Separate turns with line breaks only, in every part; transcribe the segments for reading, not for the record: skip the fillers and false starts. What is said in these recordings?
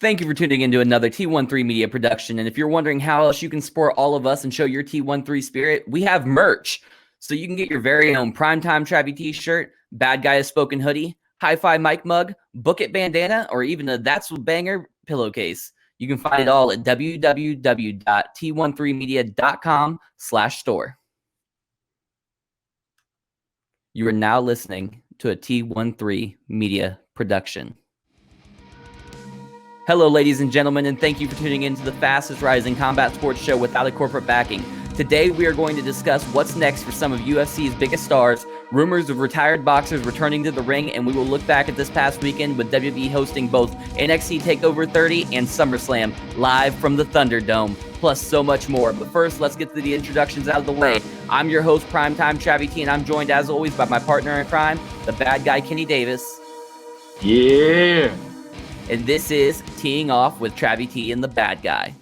Thank you for tuning into another T13 Media production. And if you're wondering how else you can support all of us and show your T13 spirit, we have merch. So you can get your very own PrimeTime Travvy T shirt, Bad Guy Has Spoken hoodie, Hi-Fi mic mug, Book It bandana, or even a That's a Banger pillowcase. You can find it all at www.t13media.com/store. You are now listening to a T13 Media production. Hello, ladies and gentlemen, and thank you for tuning in to the fastest rising combat sports show without a corporate backing. Today, we are going to discuss what's next for some of UFC's biggest stars, rumors of retired boxers returning to the ring, and we will look back at this past weekend with WWE hosting both NXT TakeOver 30 and SummerSlam live from the ThunderDome, plus so much more. But first, let's get to the introductions out of the way. I'm your host, PrimeTime Travvy T, and I'm joined, as always, by my partner in crime, the bad guy, Kenny Davis.
Yeah.
And this is Teeing Off with Travvy T and the Bad Guy.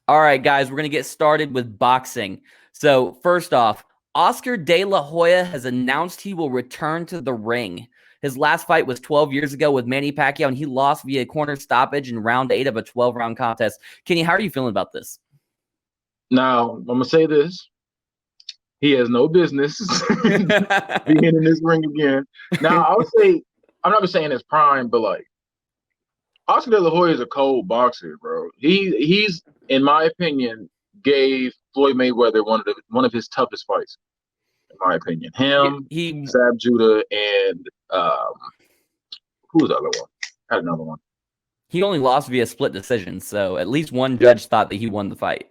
All right, guys, we're going to get started with boxing. So first off, Oscar De La Hoya has announced he will return to the ring. His last fight was 12 years ago with Manny Pacquiao, and he lost via corner stoppage in round 8 of a 12-round contest. Kenny, how are you feeling about this?
Now, I'm going to say this. He has no business being in this ring again. Now, I would say, I'm not saying his prime, but like, Oscar De La Hoya is a cold boxer, bro. He's, in my opinion, gave Floyd Mayweather one of his toughest fights, in my opinion. Him, Zab Judah, and who was the other one? I had another one.
He only lost via split decision, so at least one judge thought that he won the fight.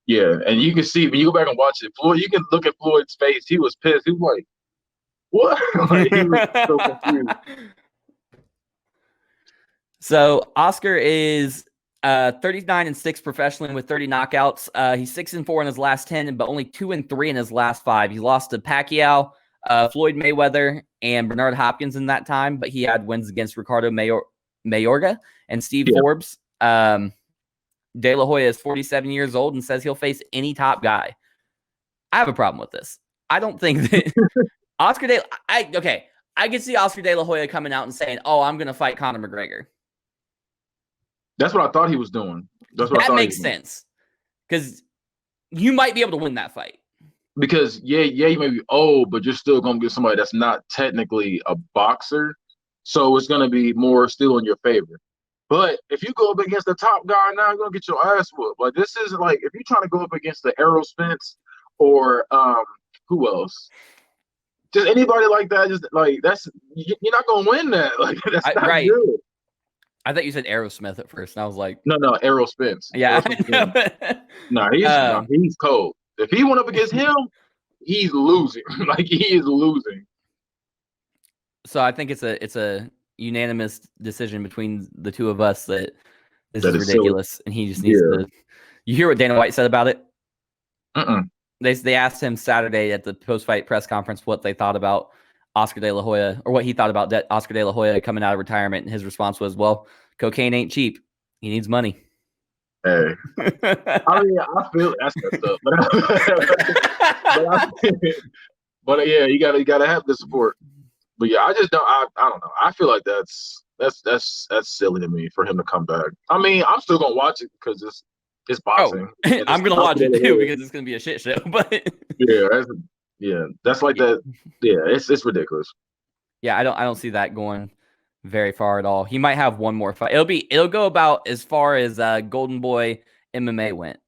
Yeah, and you can see when you go back and watch it, Floyd. You can look at Floyd's face. He was pissed. He was like, "What?" Like, he was so confused.
So Oscar is 39-6 professionally with 30 knockouts. He's 6-4 in his last 10, but only 2-3 in his last 5. He lost to Pacquiao, Floyd Mayweather, and Bernard Hopkins in that time, but he had wins against Ricardo Mayorga and Steve Forbes. De La Hoya is 47 years old and says he'll face any top guy. I have a problem with this. I don't think that Oscar De I can see Oscar De La Hoya coming out and saying, "Oh, I'm going to fight Conor McGregor."
That's what I thought he was doing.
That makes sense because you might be able to win that fight.
Because you may be old, but you're still gonna get somebody that's not technically a boxer, so it's gonna be more still in your favor. But if you go up against the top guy now, you're gonna get your ass whooped. Like, this is like, if you're trying to go up against the Errol Spence or who else? Just anybody like that, just like you're not gonna win that. Like, that's not
right.
good.
I thought you said Aerosmith at first, and I was like,
no, Errol Spence.
Yeah,
no, he's cold. If he went up against him, he's losing. Like, he is losing.
So I think it's a unanimous decision between the two of us that this is ridiculous, silly. And he just needs to. You hear what Dana White said about it? They asked him Saturday at the post-fight press conference what they thought about Oscar De La Hoya, or what he thought about Oscar De La Hoya coming out of retirement, and his response was, "Well, cocaine ain't cheap. He needs money."
Hey, I mean, I feel that's messed up, but yeah, you gotta have the support. But yeah, I just don't. I don't know. I feel like that's silly to me for him to come back. I mean, I'm still gonna watch it because it's boxing.
I'm gonna watch it too because it's gonna be a shit show. But
that's like that. Yeah, it's ridiculous.
Yeah, I don't see that going very far at all. He might have one more fight. It'll go about as far as Golden Boy MMA went.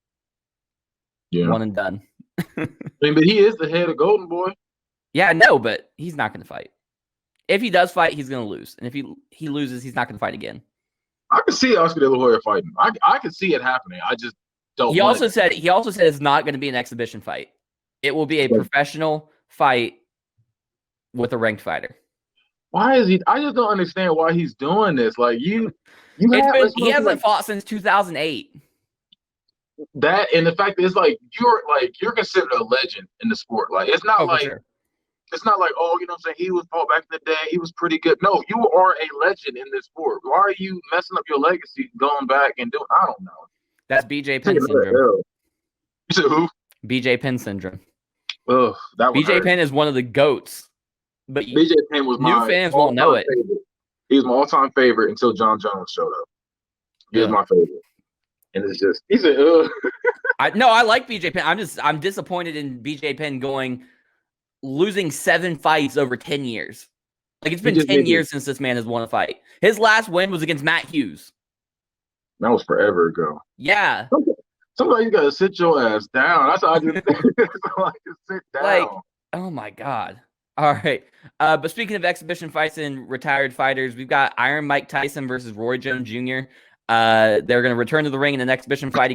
Yeah,
one and done.
I mean, but he is the head of Golden Boy.
Yeah, no, but he's not going to fight. If he does fight, he's going to lose, and if he loses, he's not going to fight again.
I can see Oscar De La Hoya fighting. I can see it happening. I just don't.
He also said it's not going to be an exhibition fight. It will be a professional fight with a ranked fighter.
why is he? I just don't understand why he's doing this. Like you have
He hasn't fought since 2008.
that, and the fact that you're considered a legend in the sport. Like it's not
Oh, for
like
sure.
it's not like, oh, you know what I'm saying, he was fought back in the day, he was pretty good. No, you are a legend in this sport. Why are you messing up your legacy going back and doing? I don't know.
That's BJ Penn
Taking another
syndrome.
L. You said who?
BJ Penn syndrome.
Ugh, that one
BJ
hurt.
Penn is one of the GOATs, but
BJ Penn was
new
my
fans won't know
all-time
it.
favorite. He was my all-time favorite until John Jones showed up. He was my favorite, and it's just he said, ugh.
I like BJ Penn. I'm disappointed in BJ Penn losing 7 fights over 10 years. Like it's been 10 years since this man has won a fight. His last win was against Matt Hughes.
That was forever ago.
Yeah.
Sometimes you gotta sit your ass down. That's how I just, sit down.
Like, oh my God. All right. But speaking of exhibition fights and retired fighters, we've got Iron Mike Tyson versus Roy Jones Jr. They're going to return to the ring in an exhibition fight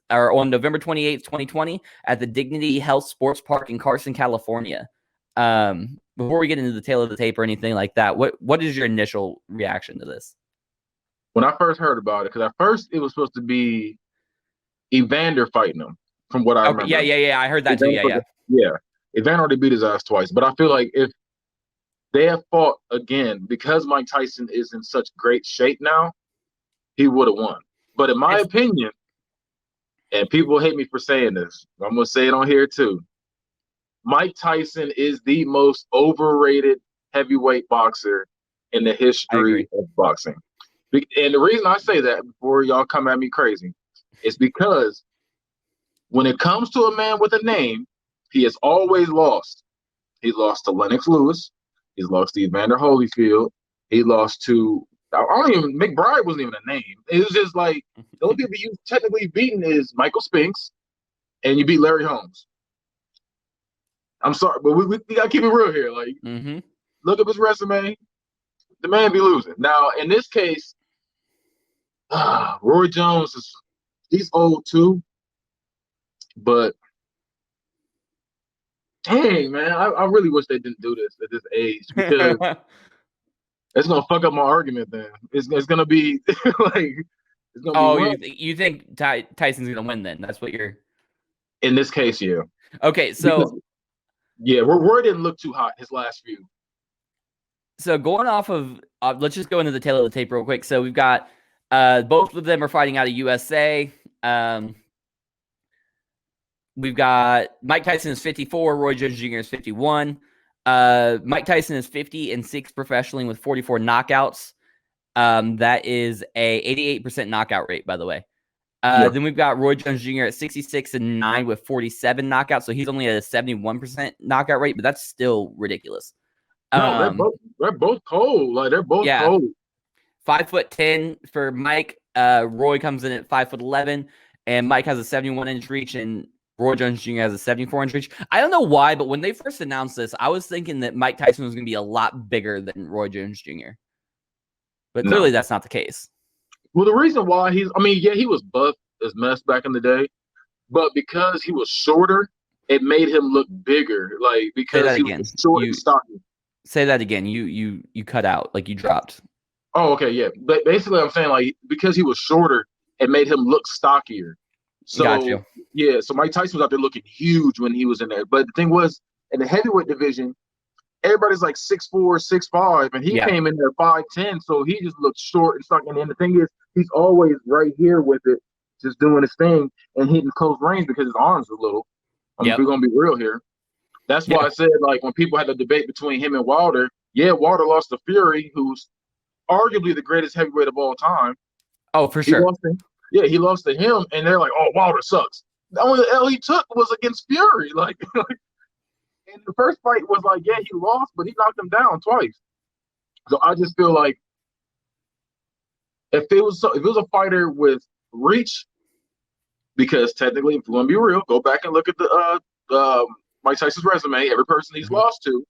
on November 28th, 2020 at the Dignity Health Sports Park in Carson, California. Before we get into the tail of the tape or anything like that, what is your initial reaction to this?
When I first heard about it, because at first it was supposed to be Evander fighting him, from what I remember.
Yeah. I heard that too.
Yeah. Evander already beat his ass twice, but I feel like if they have fought again, because Mike Tyson is in such great shape now, he would have won. But in my opinion, and people hate me for saying this, I'm going to say it on here too, Mike Tyson is the most overrated heavyweight boxer in the history of boxing. And the reason I say that, before y'all come at me crazy, is because when it comes to a man with a name, he has always lost. He lost to Lennox Lewis. He's lost to Evander Holyfield. He lost to, McBride wasn't even a name. It was just like, the only people you technically beaten is Michael Spinks, and you beat Larry Holmes. I'm sorry, but we got to keep it real here. Like, look up his resume. The man be losing. Now, in this case, Roy Jones, he's old too, but dang, man, I really wish they didn't do this at this age, because it's gonna fuck up my argument. Then it's gonna be like, it's gonna be
you think Tyson's gonna win? Then that's what you're.
In this case, yeah.
Okay, so
Roy didn't look too hot his last few.
So going off of, let's just go into the tail of the tape real quick. So we've got both of them are fighting out of USA. We've got Mike Tyson is 54, Roy Jones Jr. is 51. Mike Tyson is 50-6 professionally with 44 knockouts. That is a 88% knockout rate, by the way. Then we've got Roy Jones Jr. at 66-9 with 47 knockouts. So he's only at a 71% knockout rate, but that's still ridiculous.
No, they're both cold. Like, they're both cold.
5'10" for Mike. Roy comes in at 5'11", and Mike has a 71-inch reach, and Roy Jones Jr. has a 74-inch reach. I don't know why, but when they first announced this, I was thinking that Mike Tyson was going to be a lot bigger than Roy Jones Jr. But clearly that's not the case.
Well, the reason why he was buff as mess back in the day, but because he was shorter, it made him look bigger. Like, because he was short and stocky.
Say that again. You cut out, like you dropped.
Oh, okay, yeah. But basically, I'm saying, like, because he was shorter, it made him look stockier. So,
got you.
Yeah, so Mike Tyson was out there looking huge when he was in there. But the thing was, in the heavyweight division, everybody's like 6'4", 6'5", and he came in there 5'10", so he just looked short and stocky. And then the thing is, he's always right here with it, just doing his thing and hitting close range because his arms are little. I mean, if we're going to be real here. That's why I said, like, when people had the debate between him and Wilder, Wilder lost to Fury, who's arguably the greatest heavyweight of all time.
Oh, for sure.
He lost to him, and they're like, oh, Wilder sucks. The only L he took was against Fury. Like, and the first fight was like, he lost, but he knocked him down twice. So I just feel like if it was a fighter with reach, because technically, if you want to be real, go back and look at the Mike Tyson's resume. Every person he's lost to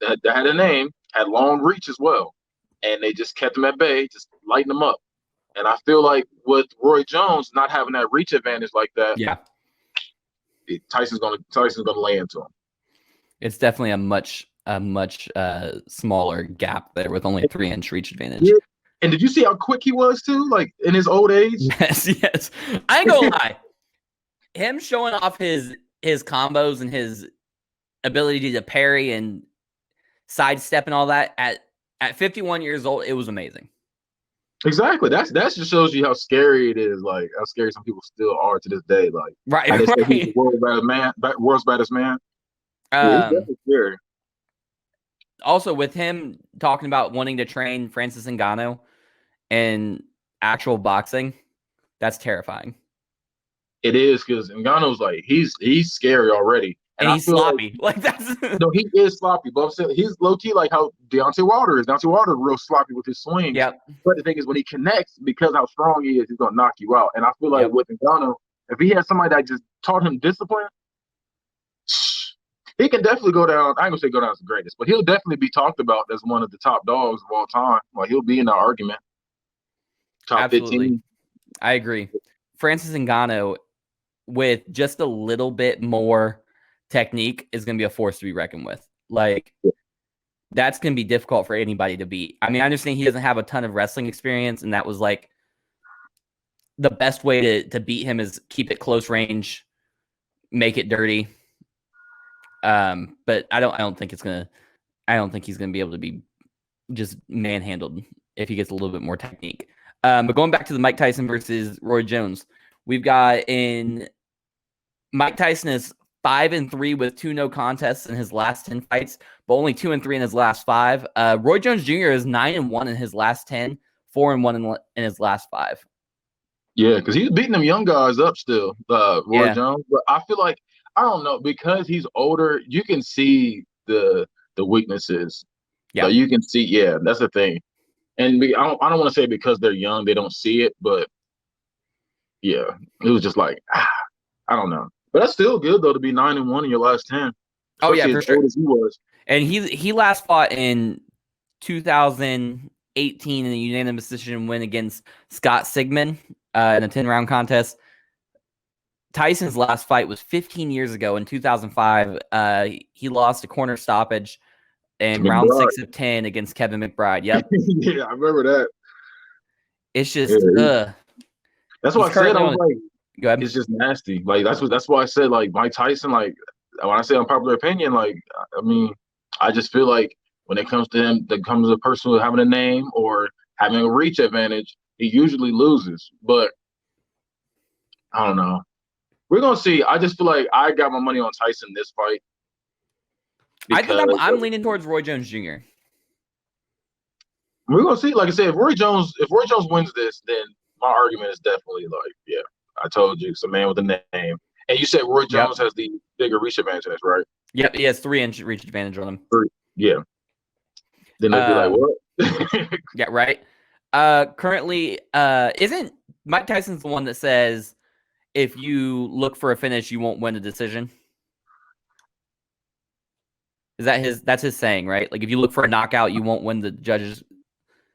that had a name had long reach as well, and they just kept him at bay, just lighten him up. And I feel like with Roy Jones not having that reach advantage like that, Tyson's gonna lay into him.
It's definitely a much a much smaller gap there with only 3-inch reach advantage.
Yeah. And did you see how quick he was too? Like in his old age?
Yes. I ain't gonna lie. Him showing off his combos and his ability to parry and sidestep and all that at 51 years old, it was amazing.
Exactly. That just shows you how scary it is. Like how scary some people still are to this day. Like
Right.
I just said he's the world's baddest man. Yeah, it's definitely scary.
Also, with him talking about wanting to train Francis Ngannou in actual boxing, that's terrifying.
It is because Ngannou's like he's scary already,
and he's sloppy. Like that's
no, he is sloppy. But I'm saying he's low key like how Deontay Wilder is. Deontay Wilder is real sloppy with his swings.
Yep.
But the thing is, when he connects, because how strong he is, he's gonna knock you out. And I feel like with Ngannou, if he had somebody that just taught him discipline, he can definitely go down. I ain't gonna say go down as the greatest, but he'll definitely be talked about as one of the top dogs of all time. Like he'll be in that argument. Top 15.
I agree. Francis Ngannou, with just a little bit more technique, is going to be a force to be reckoned with. Like, that's going to be difficult for anybody to beat. I mean, I understand he doesn't have a ton of wrestling experience, and that was like the best way to beat him is keep it close range, make it dirty. But I don't think he's going to be able to be just manhandled if he gets a little bit more technique. But going back to the Mike Tyson versus Roy Jones, we've got in Mike Tyson is 5-3 with 2 no contests in his last 10 fights, but only 2-3 in his last 5. Roy Jones Jr. is 9-1 in his last 10, 4-1 in his last 5.
Yeah, because he's beating them young guys up still, Roy Jones. But I feel like, I don't know, because he's older, you can see the weaknesses.
Yeah,
like you can see. Yeah, that's the thing. And I don't want to say because they're young they don't see it, but yeah, it was just like I don't know. But that's still good though to be 9-1 in your last 10.
Oh yeah, for sure.
As he was.
And he last fought in 2018 in a unanimous decision win against Scott Sigmund in a 10-round contest. Tyson's last fight was 15 years ago in 2005. He lost a corner stoppage in round 6 of 10 against Kevin McBride. Yep.
Yeah, I remember that.
It's just
that's why I said I was like,
go ahead.
It's just nasty. Like that's why I said like Mike Tyson, like when I say unpopular opinion, like I mean, I just feel like when it comes to him, that comes to a person with having a name or having a reach advantage, he usually loses. But I don't know. We're gonna see. I just feel like I got my money on Tyson this fight.
I think I'm leaning towards Roy Jones Jr.
We're gonna see. Like I said, if Roy Jones wins this, then my argument is definitely like, yeah, I told you, it's a man with a name. And you said Roy Jones has the bigger reach advantage, right?
Yep, he has 3-inch reach advantage on him.
Yeah. Then they'd be like, what?
Yeah, right. Currently, isn't Mike Tyson's the one that says if you look for a finish, you won't win a decision? Is that that's his saying, right? Like if you look for a knockout, you won't win the judges.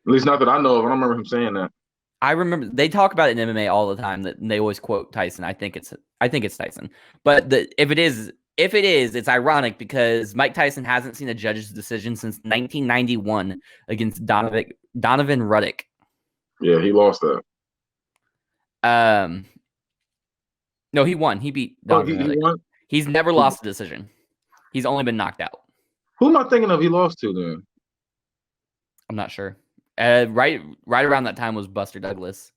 At least not that I know of. I don't remember him saying that.
I remember they talk about it in MMA all the time. That they always quote Tyson. I think it's Tyson. But if it is, it's ironic because Mike Tyson hasn't seen a judge's decision since 1991 against Donovan Ruddock.
Yeah, he lost that.
No, he won. He beat Donovan Ruddock.
He won?
He's never lost a decision. He's only been knocked out.
Who am I thinking of? He lost to then.
I'm not sure. Right around that time was Buster Douglas.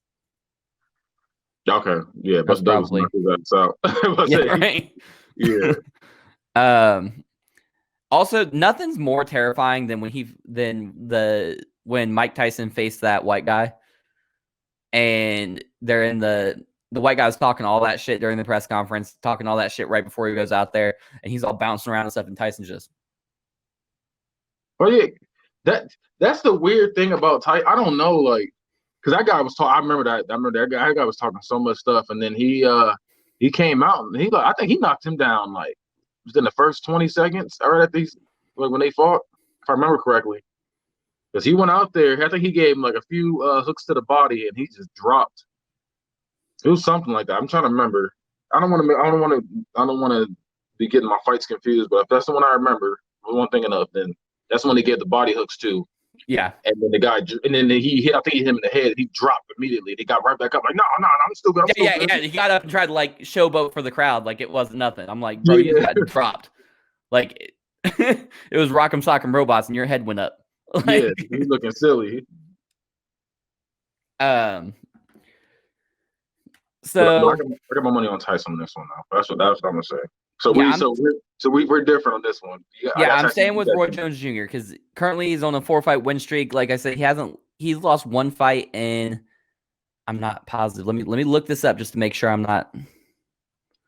Okay, yeah, Buster Douglas knocked his out.
Yeah, right.
Yeah.
Also, nothing's more terrifying than when Mike Tyson faced that white guy, and they're in the white guy was talking all that shit during the press conference, talking all that shit right before he goes out there, and he's all bouncing around and stuff, and Tyson's just.
Oh yeah, that's the weird thing about Tyson. I don't know, like, because that guy was talking. I remember that guy was talking so much stuff, and then he came out and I think he knocked him down like within the first 20 seconds. Right at these, like when they fought, if I remember correctly, because he went out there. I think he gave him like a few hooks to the body, and he just dropped. It was something like that. I'm trying to remember. I don't want to be getting my fights confused, but if that's the one I remember, one thinking of. Then that's when they gave the body hooks too.
Yeah.
And then the guy, and then he hit. I think he hit him in the head. He dropped immediately. They got right back up. Like, no, I'm still good.
Yeah. He got up and tried to like showboat for the crowd, like it was nothing. I'm like, bro, you got dropped. Like it was Rock'em Sock'em Robots, and your head went up. Like,
yeah, he's looking silly.
So
I got my money on Tyson on this one now. That's what I'm gonna say. So we're different on this one.
I'm staying with Roy Jones Jr. because currently he's on a 4-fight win streak. Like I said, he's lost one fight, and I'm not positive. Let me look this up just to make sure I'm not.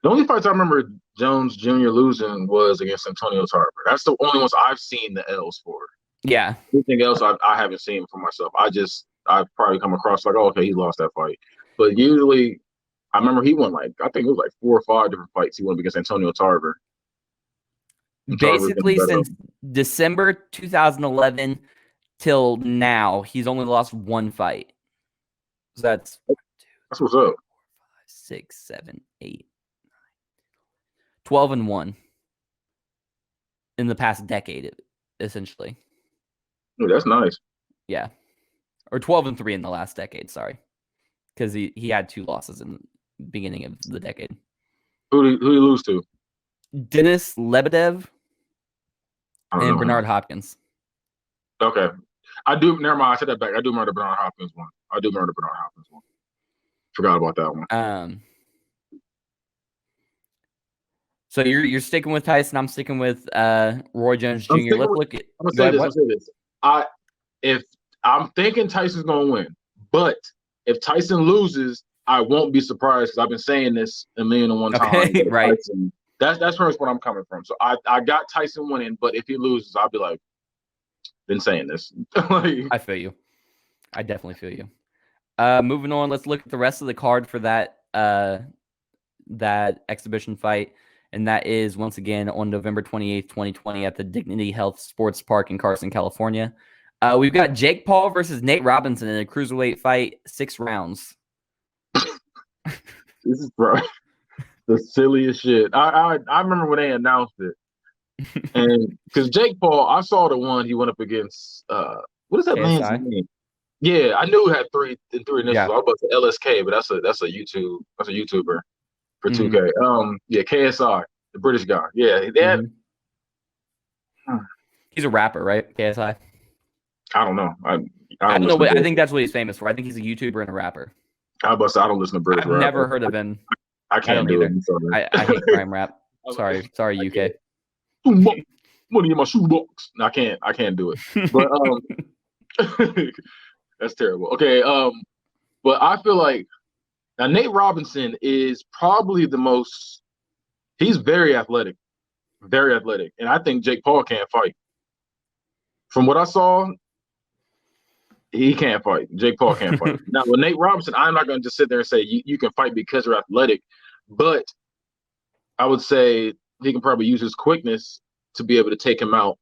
The only fights I remember Jones Jr. losing was against Antonio Tarver. That's the only ones I've seen the L's for.
Yeah.
Anything else I haven't seen for myself. I've probably come across like, oh, okay, he lost that fight. But usually I remember he won I think it was like 4 or 5 different fights he won against Antonio Tarver.
Basically, since December 2011 till now, he's only lost one fight. So that's
what's up.
6, 7, 8, 12-1 in the past decade, essentially.
Ooh, that's nice.
Yeah, or 12-3 in the last decade. Sorry, because he had 2 losses in the beginning of the decade.
Who did he lose to?
Denis Lebedev and Bernard Hopkins.
Okay. I do. Never mind. I said that back. I do remember the Bernard Hopkins one. Forgot about that one.
So you're sticking with Tyson. I'm sticking with Roy Jones Jr. Let's look at.
I'm gonna say this. If I'm thinking Tyson's gonna win, but if Tyson loses, I won't be surprised because I've been saying this a million and one times.
Right.
Tyson, that's where I'm coming from. So I got Tyson winning, but if he loses, I'll be like, been saying this.
I feel you. I definitely feel you. Moving on, let's look at the rest of the card for that exhibition fight. And that is, once again, on November 28th, 2020 at the Dignity Health Sports Park in Carson, California. We've got Jake Paul versus Nate Robinson in a cruiserweight fight, 6 rounds.
This is the silliest shit. I remember when they announced it. And because Jake Paul, I saw the one he went up against, what is that man's name? Yeah, I knew it had three initials. Yeah. I was about to LSK, but that's a YouTuber for 2K. Yeah, KSI, the British guy. Yeah,
he's a rapper, right? KSI.
I don't know. I
don't know. I think that's what he's famous for. I think he's a YouTuber and a rapper.
I don't listen to British rap.
I've never heard of him.
I can't do it.
I hate crime rap. Sorry, UK.
Money in my shoebox. I can't do it. But that's terrible. Okay, but I feel like now Nate Robinson is probably he's very athletic. And I think Jake Paul can't fight. From what I saw, he can't fight. Jake Paul can't fight. Now, with Nate Robinson, I'm not going to just sit there and say you can fight because you're athletic, but I would say he can probably use his quickness to be able to take him out.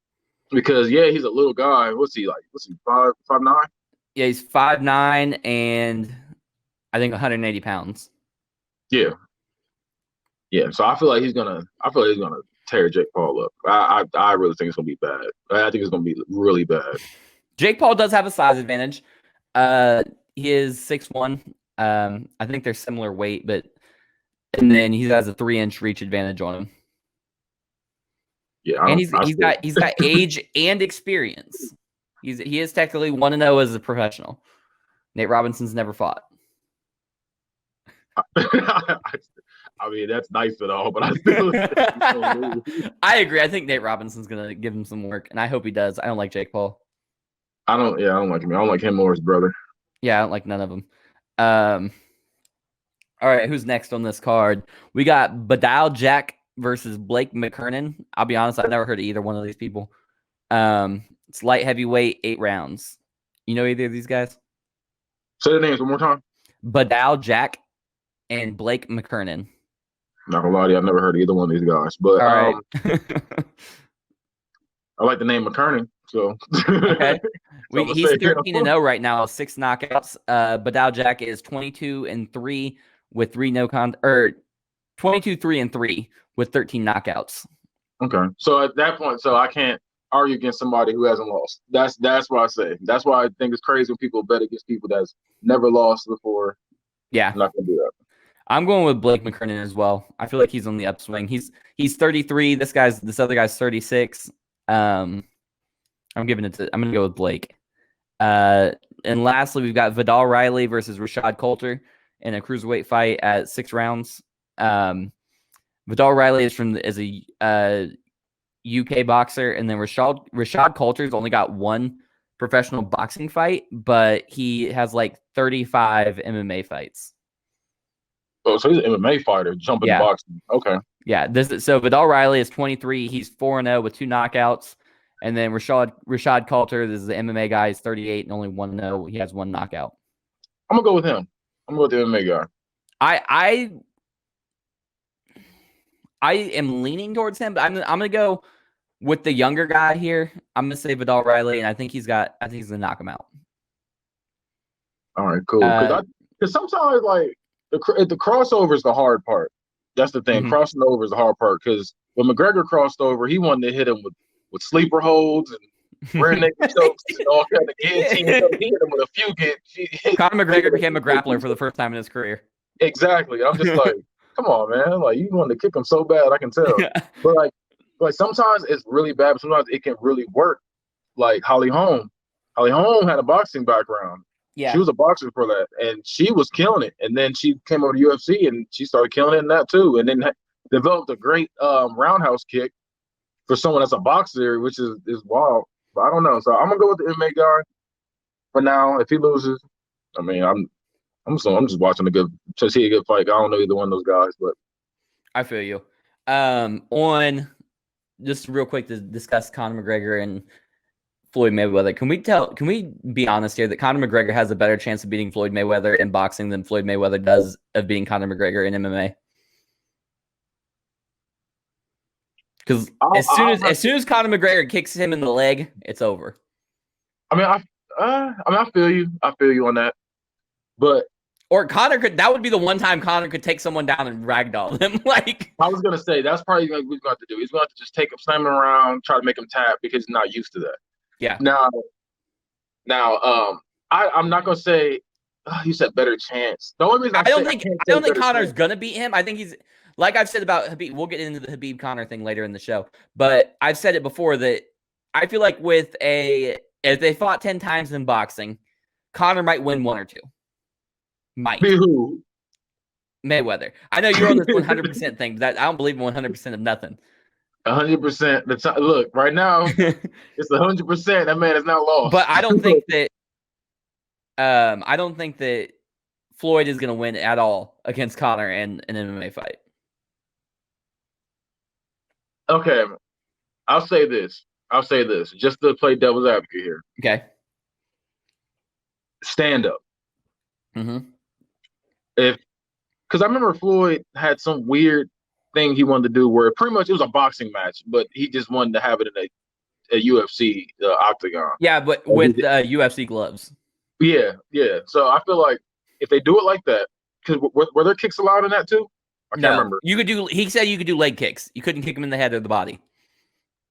Because, yeah, he's a little guy. What's he, 5'9"?
Yeah, he's 5'9" and I think 180 pounds.
Yeah. Yeah, so I feel like he's gonna tear Jake Paul up. I really think it's gonna be bad. I think it's gonna be really bad.
Jake Paul does have a size advantage. He is 6'1". I think they're similar weight, and then he has a 3-inch reach advantage on him.
Yeah,
and he's got age and experience. He is technically 1-0 as a professional. Nate Robinson's never fought.
I mean, that's nice and all, but I still
I agree. I think Nate Robinson's gonna give him some work, and I hope he does. I don't like Jake Paul.
I don't like him. I don't like him or his brother.
Yeah, I don't like none of them. All right, who's next on this card? We got Badal Jack versus Blake McKernan. I'll be honest, I've never heard of either one of these people. It's light heavyweight, 8 rounds. You know either of these guys?
Say the names one more time.
Badal Jack and Blake McKernan.
Not gonna lie to you, I've never heard of either one of these guys. But
all right.
I like the name McKernan. So
okay. He's 13-0 right now, 6 knockouts. Badal Jack is 22-3 with 3 22-3-3 with 13 knockouts.
Okay. So at that point, so I can't argue against somebody who hasn't lost. That's why I say. That's why I think it's crazy when people bet against people that's never lost before.
Yeah.
I'm not gonna do that.
I'm going with Blake McKernan as well. I feel like he's on the upswing. He's 33. This other guy's 36. I'm going to go with Blake. And lastly, we've got Vidal Riley versus Rashad Coulter in a cruiserweight fight at 6 rounds. Vidal Riley is a UK boxer, and then Rashad Coulter's only got one professional boxing fight, but he has like 35 MMA fights.
Oh, so he's an MMA fighter, jumping boxing. Okay.
Yeah. So Vidal Riley is 23. He's 4-0 with 2 knockouts. And then Rashad Coulter, this is the MMA guy, is 38 and only 1-0. He has 1 knockout.
I'm gonna go with him. I'm going to go with the MMA guy.
I am leaning towards him, but I'm gonna go with the younger guy here. I'm gonna say Vidal Riley, and I think he's gonna knock him out.
All right, cool. Because sometimes like the crossover is the hard part. That's the thing. Crossing over is the hard part. Because when McGregor crossed over, he wanted to hit him with sleeper holds and rear naked chokes and all kind of guillotine. He hit him with a few
Conor McGregor became a grappler for the first time in his career.
Exactly. I'm just like, come on, man. Like, you wanted to kick him so bad, I can tell. But like sometimes it's really bad, but sometimes it can really work. Like Holly Holm. Holly Holm had a boxing background.
Yeah.
She was a boxer for that, and she was killing it. And then she came over to UFC, and she started killing it in that too. And then developed a great roundhouse kick for someone that's a boxer, which is wild. But I don't know. So I'm gonna go with the MMA guy for now. If he loses, I mean, I'm just watching to see a good fight. I don't know either one of those guys, but
I feel you. On just real quick to discuss Conor McGregor and Floyd Mayweather. Can we be honest here that Conor McGregor has a better chance of beating Floyd Mayweather in boxing than Floyd Mayweather does of beating Conor McGregor in MMA? Because as soon as Conor McGregor kicks him in the leg, it's over.
I mean, I feel you. I feel you on that. But
that would be the one time Conor could take someone down and ragdoll them. Like,
I was gonna say, that's probably what he's going to do. He's going to just take him, slam him around, try to make him tap because he's not used to that.
Yeah.
Now, I'm not gonna say you said better chance. The only reason I
don't think Conor's gonna beat him. I think he's, like I've said about Habib. We'll get into the Habib Conor thing later in the show, but I've said it before that I feel like if they fought 10 times in boxing, Conor might win 1 or 2. Might.
Who?
Mayweather. I know you're on this 100% thing, but I don't believe in 100% of nothing.
100%. Look, right now, it's 100%. That man is not lost.
But I don't think that Floyd is going to win at all against Conor in an MMA fight.
Okay, I'll say this just to play devil's advocate here.
Okay.
Stand up.
Mm-hmm.
Because I remember Floyd had some weird thing he wanted to do where pretty much it was a boxing match, but he just wanted to have it in a UFC octagon.
Yeah, but with UFC gloves.
Yeah. So I feel like if they do it like that, because were there kicks allowed in that too? I can't remember.
He said you could do leg kicks. You couldn't kick him in the head or the body.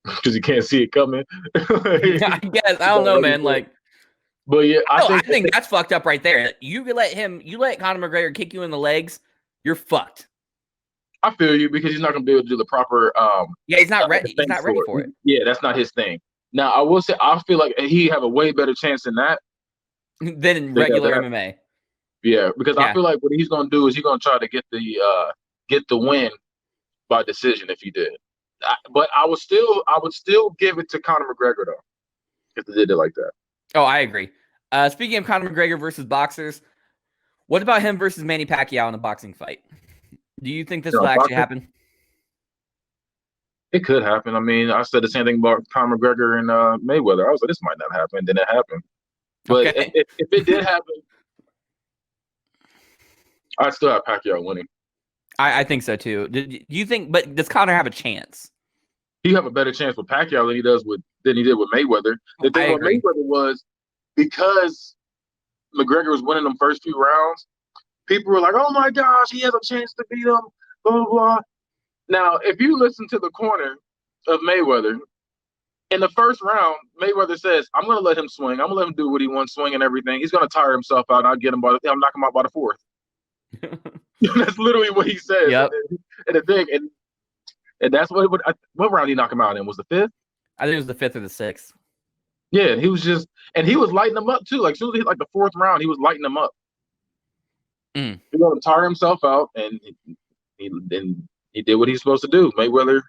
Because you can't see it coming.
I guess. I don't know, man. Like,
but yeah,
I think that's fucked up right there. You let Conor McGregor kick you in the legs, you're fucked.
I feel you, because he's not gonna be able to do the proper
he's not ready. He's not ready for it.
Yeah, that's not his thing. Now I will say I feel like he have a way better chance than that
than in regular MMA.
Yeah, because I feel like what he's gonna do is he's gonna try to get the win by decision if he did. But I would still give it to Conor McGregor though, if they did it like that.
Oh, I agree. Speaking of Conor McGregor versus boxers, what about him versus Manny Pacquiao in a boxing fight? Do you think this will actually happen?
It could happen. I mean, I said the same thing about Conor McGregor and Mayweather. I was like, this might not happen. Then it happened. But if it did happen, I'd still have Pacquiao winning.
I think so too. Do you think? But does Conor have a chance?
He have a better chance with Pacquiao than he did with Mayweather. The thing with Mayweather was because McGregor was winning them first few rounds, people were like, "Oh my gosh, he has a chance to beat him." Blah blah blah. Now, if you listen to the corner of Mayweather, In the first round, Mayweather says, "I'm going to let him swing. I'm going to let him do what he wants, swing and everything. He's going to tire himself out, and I'll get him I'll knock him out by the fourth." That's literally what he says.
Yep.
And that's what round he knocked him out in? Was the fifth?
I think it was the fifth or the sixth.
Yeah, he was lighting them up too. Like as soon as he hit like the fourth round, he was lighting them up. He let him tire himself out, and he did what he's supposed to do. Mayweather,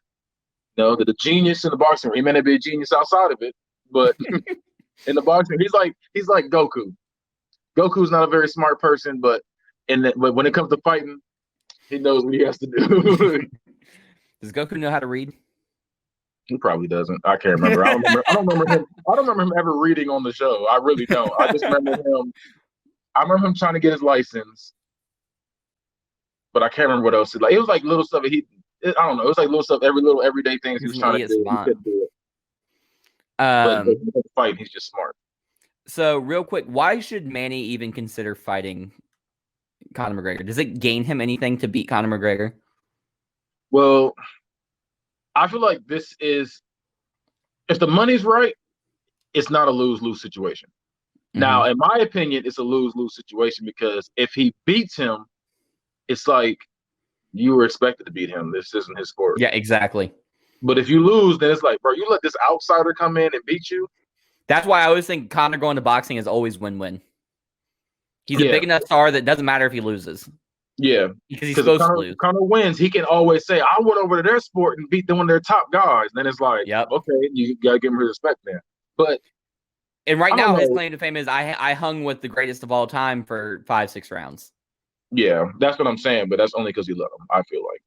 the genius in the boxing ring. He may not be a genius outside of it, but in the boxing, he's like Goku. Goku's not a very smart person, but when it comes to fighting, he knows what he has to do.
Does Goku know how to read?
He probably doesn't. I can't remember. I don't remember him ever reading on the show. I really don't. I just remember him. I remember him trying to get his license, but I can't remember what else. It was like little stuff. I don't know. It was like little stuff. Little everyday things he was trying to do. He couldn't do it. But fighting, he's just smart.
So real quick, why should Manny even consider fighting Conor McGregor? Does it gain him anything to beat Conor McGregor?
Well, I feel like this is, if the money's right, it's not a lose-lose situation. Now, in my opinion, it's a lose-lose situation because if he beats him, it's like you were expected to beat him. This isn't his sport.
Yeah, exactly.
But if you lose, then it's like, bro, you let this outsider come in and beat you.
That's why I always think Conor going to boxing is always win-win. He's a big enough star that it doesn't matter if he loses.
Yeah.
Because he's supposed to lose.
Conor wins, he can always say, I went over to their sport and beat one of their top guys. Then it's like, okay, you got to give him his respect there.
And right now, his claim to fame is I hung with the greatest of all time for 5-6 rounds.
Yeah, that's what I'm saying, but that's only because you love him, I feel like.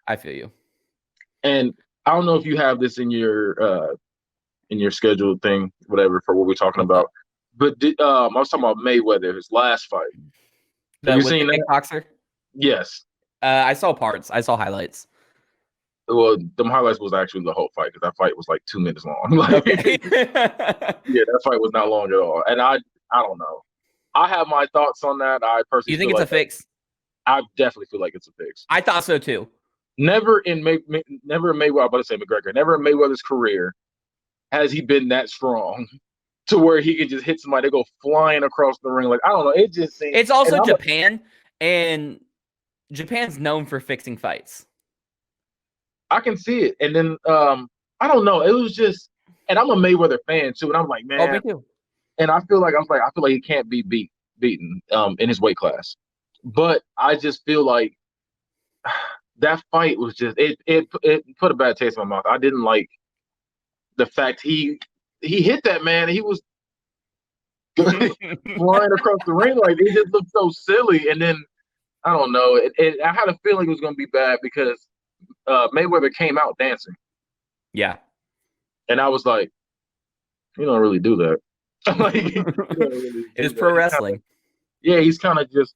I feel you.
And I don't know if you have this in your scheduled thing, whatever, for what we're talking about. But I was talking about Mayweather, his last fight.
Have you seen that boxer?
Yes.
I saw parts. I saw highlights.
Well, them highlights was actually the whole fight because that fight was like 2 minutes long. Yeah, that fight was not long at all. And I don't know. I have my thoughts on that. I personally
you think it's a fix?
I definitely feel like it's a fix.
I thought so too.
Never in Mayweather. I'm about to say McGregor. Never in Mayweather's career has he been that strong to where he can just hit somebody, they go flying across the ring. Like, I don't know. It just seems.
It's also Japan, and Japan's known for fixing fights.
I can see it. And then I don't know. It was just, and I'm a Mayweather fan too. And I'm like, man.
Oh, me too.
And I feel like he can't be beaten in his weight class. But I just feel like that fight was just it put a bad taste in my mouth. I didn't like the fact he hit that man. He was flying across the ring, like it just looked so silly. And then I don't know. I had a feeling it was going to be bad because Mayweather came out dancing.
Yeah,
and I was like, you don't really do that.
It was pro wrestling.
He's kind of just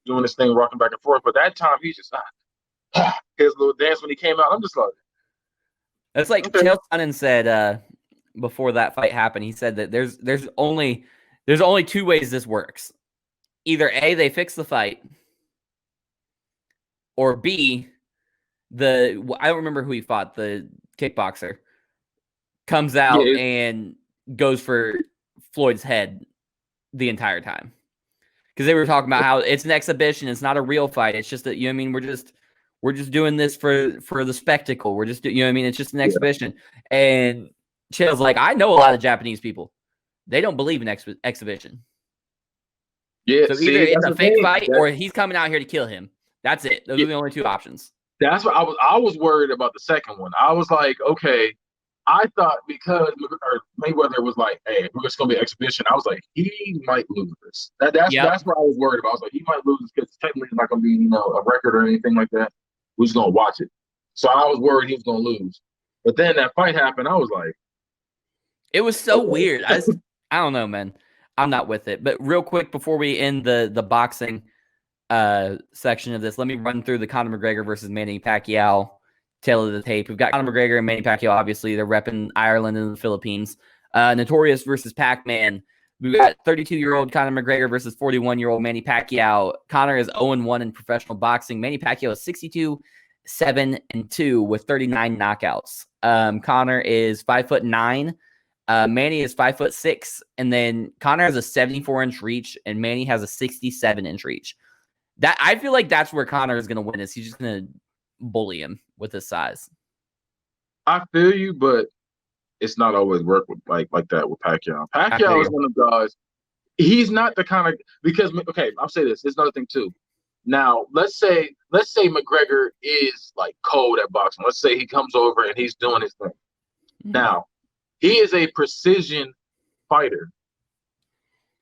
doing this thing, rocking back and forth. But that time, he just his little dance when he came out. I'm just like,
that's like Chael Sonnen said before that fight happened. He said that there's only two ways this works. Either A, they fix the fight, or B, I don't remember who he fought, the kickboxer, comes out and goes for Floyd's head the entire time. Because they were talking about how it's an exhibition, it's not a real fight. It's just that, you know what I mean, we're just doing this for the spectacle. We're just, you know what I mean, it's just an exhibition. And Chael's like, I know a lot of Japanese people. They don't believe in exhibition.
Yeah.
So either it's a fake fight or he's coming out here to kill him. That's it. Those are the only two options.
That's what I was worried about the second one. I was like, okay, I thought because Mayweather was like, hey, it's going to be an exhibition. I was like, he might lose this. That's what I was worried about. I was like, he might lose this because technically it's not going to be, a record or anything like that. We're just going to watch it. So I was worried he was going to lose. But then that fight happened. I was like,
it was so weird. I don't know, man. I'm not with it. But real quick, before we end the boxing section of this, let me run through the Conor McGregor versus Manny Pacquiao tail of the tape. We've got Conor McGregor and Manny Pacquiao. Obviously, they're repping Ireland and the Philippines. Notorious versus Pac-Man. We've got 32-year-old Conor McGregor versus 41-year-old Manny Pacquiao. Conor is 0-1 in professional boxing. Manny Pacquiao is 62 7-2 with 39 knockouts. Connor is 5'9". Manny is 5'6", and then Connor has a 74-inch reach, and Manny has a 67-inch reach. That I feel like that's where Connor is going to win. Is he's just going to bully him with his size?
I feel you, but it's not always work with like that with Pacquiao. Pacquiao is one of the guys. He's not the kind of because okay, I'll say this. There's another thing too. Now, let's say McGregor is like cold at boxing. Let's say he comes over and he's doing his thing. Mm-hmm. Now, he is a precision fighter.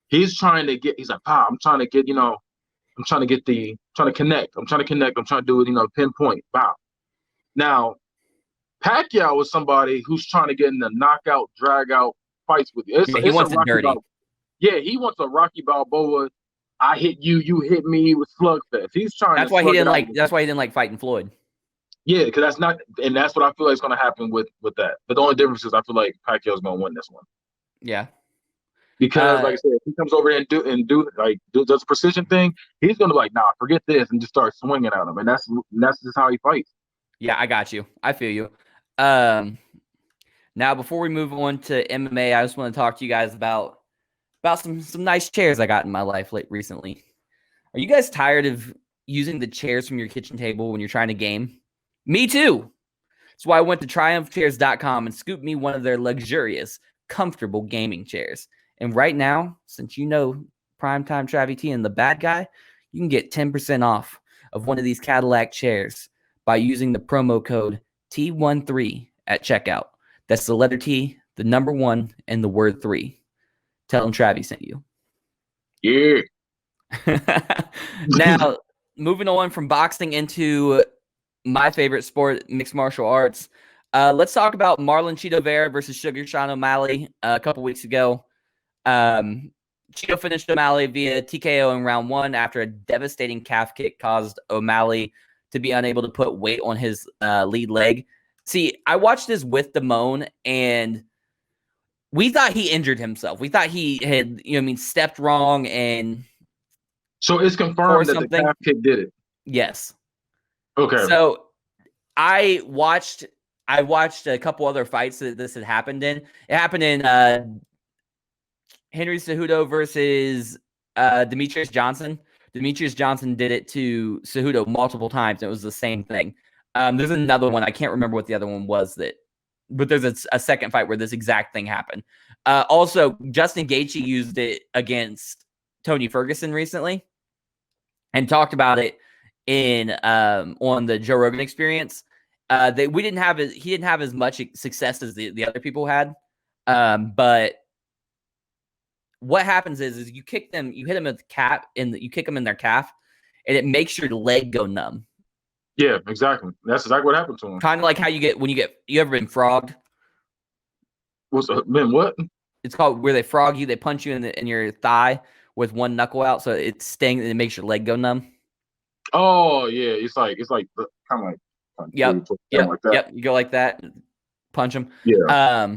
He's trying to get. He's like, I'm trying to get. I'm trying to connect. I'm trying to do it. Pinpoint. Wow. Now, Pacquiao was somebody who's trying to get in the knockout, drag out fights with you.
He wants it dirty.
Yeah, he wants a Rocky Balboa. I hit you, you hit me with slugfest. He's trying.
That's why he didn't like. That's why he didn't like fighting Floyd.
Yeah, because that's not, and that's what I feel like is going to happen with that. But the only difference is I feel like Pacquiao's going to win this one.
Yeah.
Because like I said, if he comes over and does a precision thing, he's going to be like, nah, forget this, and just start swinging at him, and that's just how he fights.
Yeah, I got you. I feel you. Now before we move on to MMA, I just want to talk to you guys about some nice chairs I got in my life recently. Are you guys tired of using the chairs from your kitchen table when you're trying to game? Me too. That's why I went to TriumphChairs.com and scooped me one of their luxurious, comfortable gaming chairs. And right now, since you know PrimeTime Travvy T and the bad guy, you can get 10% off of one of these Cadillac chairs by using the promo code T13 at checkout. That's the letter T, the number 1, and the word 3. Tell them Travvy sent you.
Yeah.
Now, moving on from boxing into my favorite sport, mixed martial arts. Let's talk about Marlon Chito Vera versus Sugar Sean O'Malley a couple weeks ago. Chito finished O'Malley via TKO in round 1 after a devastating calf kick caused O'Malley to be unable to put weight on his lead leg. See, I watched this with Damone, and we thought he injured himself. We thought he had, stepped wrong, and
so it's confirmed that the calf kick did it.
Yes.
Okay.
So I watched a couple other fights that this had happened in. It happened in Henry Cejudo versus Demetrius Johnson. Demetrius Johnson did it to Cejudo multiple times. It was the same thing. There's another one. I can't remember what the other one was, but there's a second fight where this exact thing happened. Also, Justin Gaethje used it against Tony Ferguson recently and talked about it in on the Joe Rogan Experience. He didn't have as much success as the other people had. But what happens is you kick them, you hit them with the calf, and you kick them in their calf, and it makes your leg go numb.
Yeah, exactly. That's exactly what happened to him.
Kind of like how you ever been frogged?
What?
It's called where they frog you. They punch you in your thigh with one knuckle out, so it stings and it makes your leg go numb.
Oh yeah, it's like kind of like
yep.
Like that.
Yep. You go like that, punch them.
Yeah.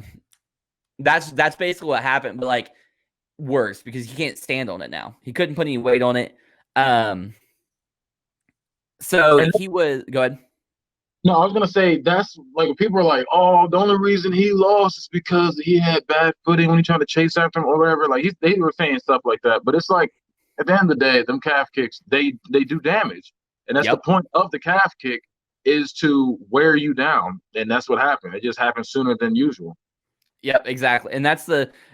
That's basically what happened, but like worse because he can't stand on it now. He couldn't put any weight on it. So he was. Go ahead.
No, I was gonna say that's like people are like, oh, the only reason he lost is because he had bad footing when he tried to chase after him or whatever. Like they were saying stuff like that, but it's like at the end of the day, them calf kicks they do damage, and that's the point of the calf kick is to wear you down, and that's what happened. It just happened sooner than usual.
Yep, exactly, and that's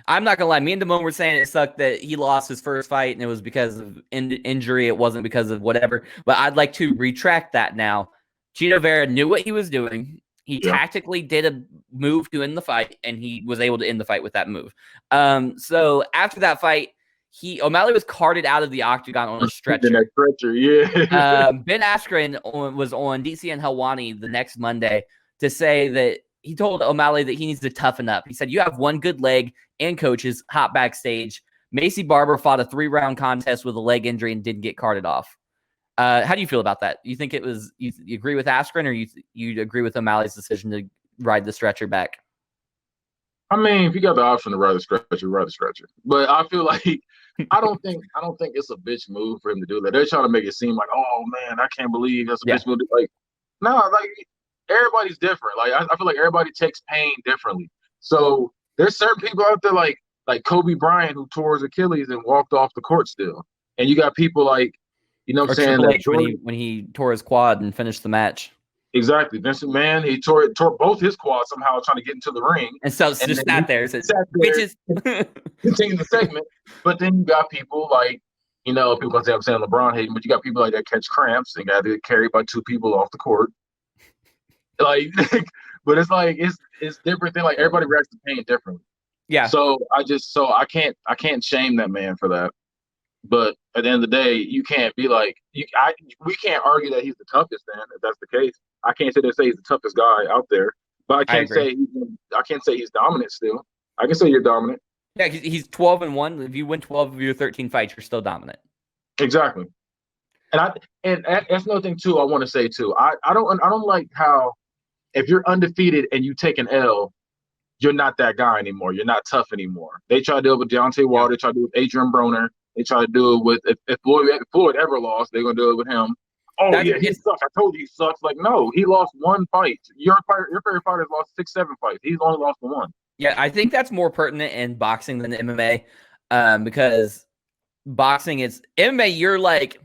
I'm not gonna lie. Me and Damone were saying it sucked that he lost his first fight, and it was because of injury. It wasn't because of whatever. But I'd like to retract that now. Chito Vera knew what he was doing. He tactically did a move to end the fight, and he was able to end the fight with that move. So after that fight, O'Malley was carted out of the octagon on a stretcher.
Yeah.
Ben Askren was on DCN Helwani the next Monday to say that he told O'Malley that he needs to toughen up. He said, "You have one good leg and coaches. Hop backstage." Macy Barber fought a 3-round contest with a leg injury and didn't get carted off. How do you feel about that? You think it was you agree with Askren, or you agree with O'Malley's decision to ride the stretcher back?
I mean, if you got the option to ride the stretcher, ride the stretcher. But I feel like I don't think it's a bitch move for him to do that. They're trying to make it seem like, oh man, I can't believe that's a bitch move. Like No, like everybody's different. Like I feel like everybody takes pain differently. So there's certain people out there like Kobe Bryant who tore his Achilles and walked off the court still. And you got people like, you know what I'm
Or
saying,
Triple
that
H
Jordan.
when he tore his quad and finished the match.
Exactly. Vince McMahon, he tore both his quads somehow trying to get into the ring.
And so
And
just
then he
sat there and said,
sat there,
bitches.
continued the segment. But then you got people like, you know, people gonna say I'm saying LeBron hating, but you got people like that catch cramps and got to get carried by two people off the court. Like, but it's like it's different thing. Like everybody reacts to pain differently.
Yeah.
So I can't shame that man for that. But at the end of the day, you can't be like we can't argue that he's the toughest. Then if that's the case, I can't sit there and say he's the toughest guy out there. But I can't say he's dominant still. I can say you're dominant.
Yeah, he's 12-1. If you win 12 of your 13 fights, you're still dominant.
Exactly. And that's another thing too. I want to say too. I don't like how if you're undefeated and you take an L, you're not that guy anymore. You're not tough anymore. They try to do it with Deontay Wilder. They try to do it with Adrian Broner. They try to do it with if Floyd ever lost, they're gonna do it with him. Oh yeah, he sucks. I told you he sucks. Like no, he lost one fight. Your favorite fighter's lost 6-7 fights. He's only lost one.
Yeah, I think that's more pertinent in boxing than MMA, because boxing is MMA. You're like,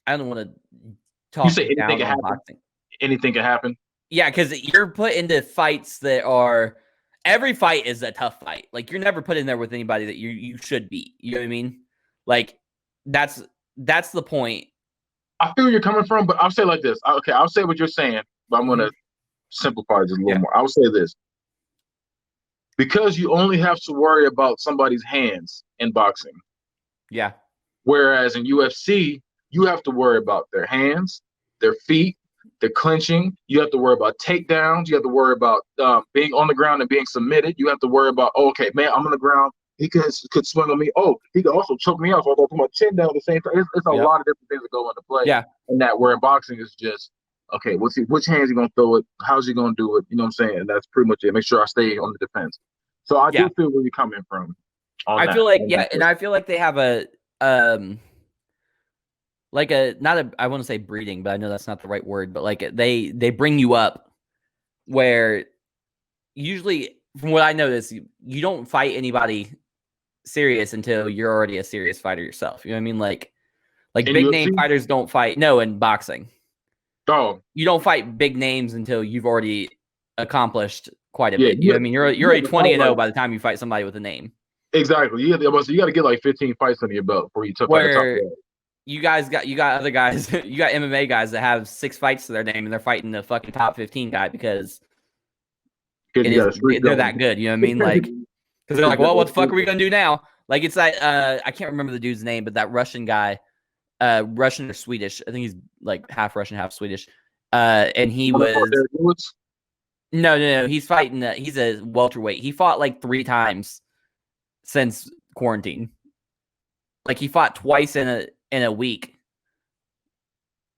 I don't want to talk.
You say anything
can happen. Boxing.
Anything can happen.
Yeah, because you're put into fights that are every fight is a tough fight. Like you're never put in there with anybody that you should beat. You know what I mean? Like that's the point.
I feel where you're coming from, but I'll say like this. Okay, I'll say what you're saying, but I'm gonna simplify it just a little more. I'll say this. Because you only have to worry about somebody's hands in boxing.
Yeah.
Whereas in UFC, you have to worry about their hands, their feet, their clinching. You have to worry about takedowns. You have to worry about being on the ground and being submitted. You have to worry about, okay, man, I'm on the ground. He could swing on me. Oh, he could also choke me out. So I got to put my chin down at the same time. It's a lot of different things that go into play.
Yeah.
And that where in boxing is just, okay, which hands he gonna throw it? How's he gonna do it? You know what I'm saying? And that's pretty much it. Make sure I stay on the defense. So I do feel where you're coming from.
I feel like and I feel like they have a like a not a I want to say breeding, but I know that's not the right word. But like they bring you up where usually, from what I notice, you don't fight anybody serious until you're already a serious fighter yourself. You know what I mean? Like in big UFC? Name fighters don't fight. No, in boxing.
Oh,
you don't fight big names until you've already accomplished quite a bit. You know what I mean? You're already 20-0 by the time you fight somebody with a name.
Exactly. You got to get like 15 fights under your belt before you took like the top row.
You got other guys, you got MMA guys that have 6 fights to their name and they're fighting the fucking top 15 guy because they're that good. You know what I mean? Like, because they're like, well, what the fuck are we gonna do now? Like, it's like I can't remember the dude's name, but that Russian guy, Russian or Swedish, I think he's like half Russian, half Swedish, and he was. No, he's fighting. He's a welterweight. He fought like 3 times since quarantine. Like he fought twice in a week.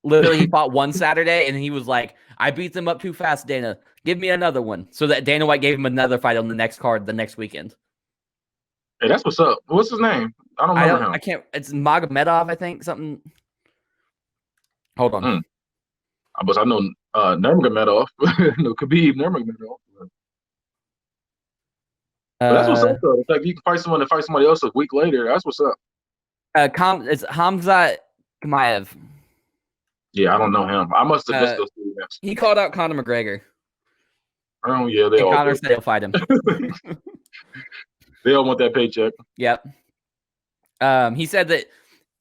Literally, he fought one Saturday, and he was like, "I beat them up too fast, Dana. Give me another one." So that Dana White gave him another fight on the next card the next weekend.
Hey, that's what's up. What's his name? I don't remember him.
I can't. It's Magomedov, I think. Something. Hold on.
I know Nurmagomedov. No, Khabib Nurmagomedov. But that's what's up, though. It's like you can fight someone and fight somebody else a week later. That's what's up.
It's Hamzat Chimaev.
Yeah, I don't know him. I must have missed those 2 events.
He called out Conor McGregor.
Oh yeah, they all.
Conor said he'll fight him.
They all want that paycheck.
Yep. He said that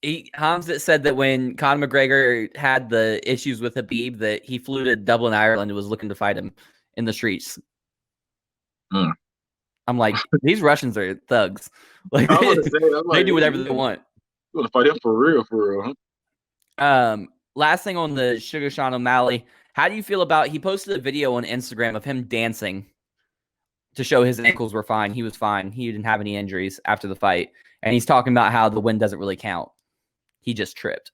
Hamzat said that when Conor McGregor had the issues with Khabib, that he flew to Dublin, Ireland, and was looking to fight him in the streets. I'm like, these Russians are thugs. Like they do whatever they want.
You want to fight him for real,
huh? Last thing on the Sugar Sean O'Malley, how do you feel about? He posted a video on Instagram of him dancing to show his ankles were fine. He was fine. He didn't have any injuries after the fight, and he's talking about how the win doesn't really count. He just tripped.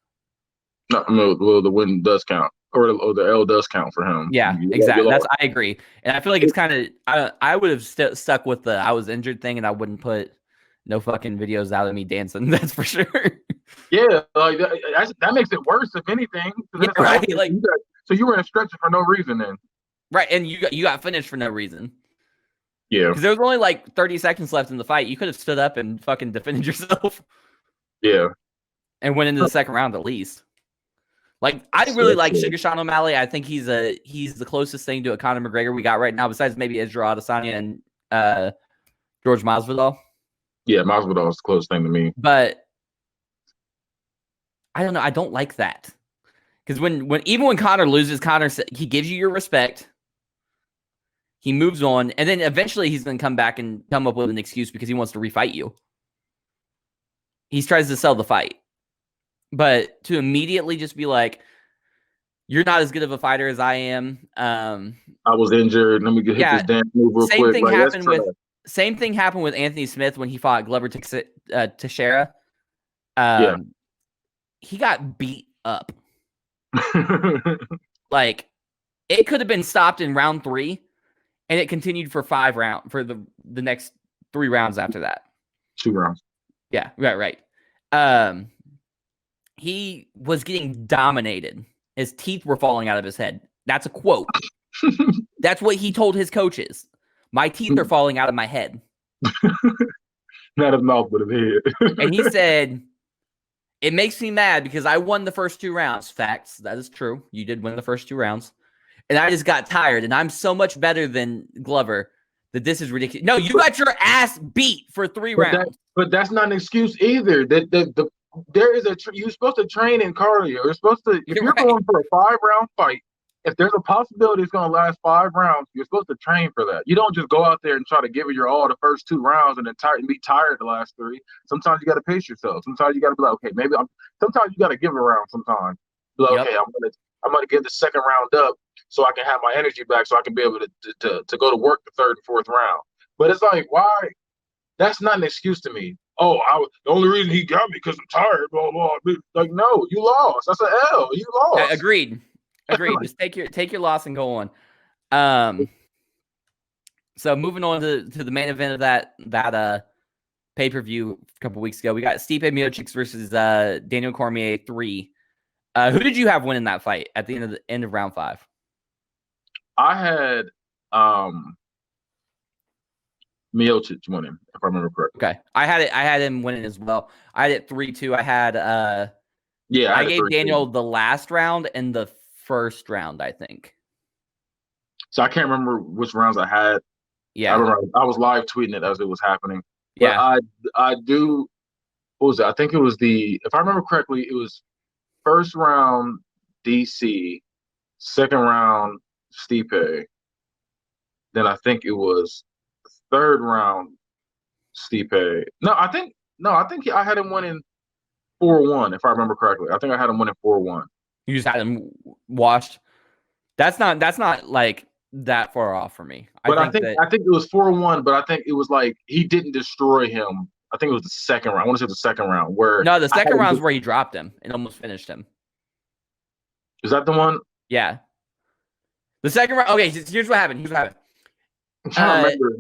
No, the win does count, or the L does count for him.
Yeah, exactly. I agree, and I feel like it's kind of. I would have stuck with the I was injured thing, and I wouldn't put no fucking videos out of me dancing. That's for sure.
Yeah, like that makes it worse, if anything.
Yeah, right. Like,
so you were in a stretcher for no reason then.
Right, and you got finished for no reason.
Yeah.
Because there was only like 30 seconds left in the fight. You could have stood up and fucking defended yourself.
Yeah.
And went into the second round at least. Like, I really like Sugar Sean O'Malley. I think he's the closest thing to a Conor McGregor we got right now, besides maybe Israel Adesanya and George Masvidal.
Yeah, Masvidal is the closest thing to me.
But I don't know. I don't like that. Because even when Conor loses, he gives you your respect. He moves on, and then eventually he's going to come back and come up with an excuse because he wants to refight you. He tries to sell the fight. But to immediately just be like, you're not as good of a fighter as I am.
I was injured. Let me hit this damn move real quick.
Same thing happened with Anthony Smith when he fought Glover Teixeira. He got beat up. Like, it could have been stopped in round 3, and it continued for 5 rounds for the next 3 rounds after that.
2 rounds.
Yeah, right. He was getting dominated. His teeth were falling out of his head. That's a quote. That's what he told his coaches. My teeth are falling out of my head.
Not his mouth, but his head.
And he said, it makes me mad because I won the first 2 rounds. Facts. That is true. You did win the first 2 rounds. And I just got tired. And I'm so much better than Glover that this is ridiculous. No, you got your ass beat for 3 rounds.
But that's not an excuse either. There is you're supposed to train in cardio. You're supposed to, if you're going for a 5-round fight, if there's a possibility it's going to last 5 rounds, you're supposed to train for that. You don't just go out there and try to give it your all the first 2 rounds and then be tired the last 3. Sometimes you got to pace yourself. Sometimes you got to be like, okay, sometimes you got to give a round sometimes. Be like, okay, I'm gonna give the second round up so I can have my energy back so I can be able to go to work the 3rd and 4th round. But it's like, why? That's not an excuse to me. Oh, the only reason he got me because I'm tired. Blah blah. Like, no, you lost. That's an L. You lost.
Agreed. Just take your loss and go on. So moving on to the main event of that pay-per-view a couple weeks ago, we got Stipe Miocic versus Daniel Cormier 3. Who did you have winning that fight at the end of round 5?
I had Miocic winning, if I remember correctly.
Okay. I had him winning as well. I had it 3-2. I had I gave Daniel the last round and the first round, I think.
So I can't remember which rounds I had.
Yeah.
I remember I was live tweeting it as it was happening. But
yeah.
I do, what was it? I think it was if I remember correctly, it was first round DC, second round Stipe. Then I think it was 3rd round Stipe. I think I had him winning 4-1, if I remember correctly. I think I had him winning 4-1.
You just had him washed. That's not like that far off for me.
But I think it was 4-1, but I think it was like he didn't destroy him. I think it was the second round. I want to say the second round where
the second round is where he dropped him and almost finished him.
Is that the one?
Yeah. The second round. Okay, here's what happened.
I'm trying to remember.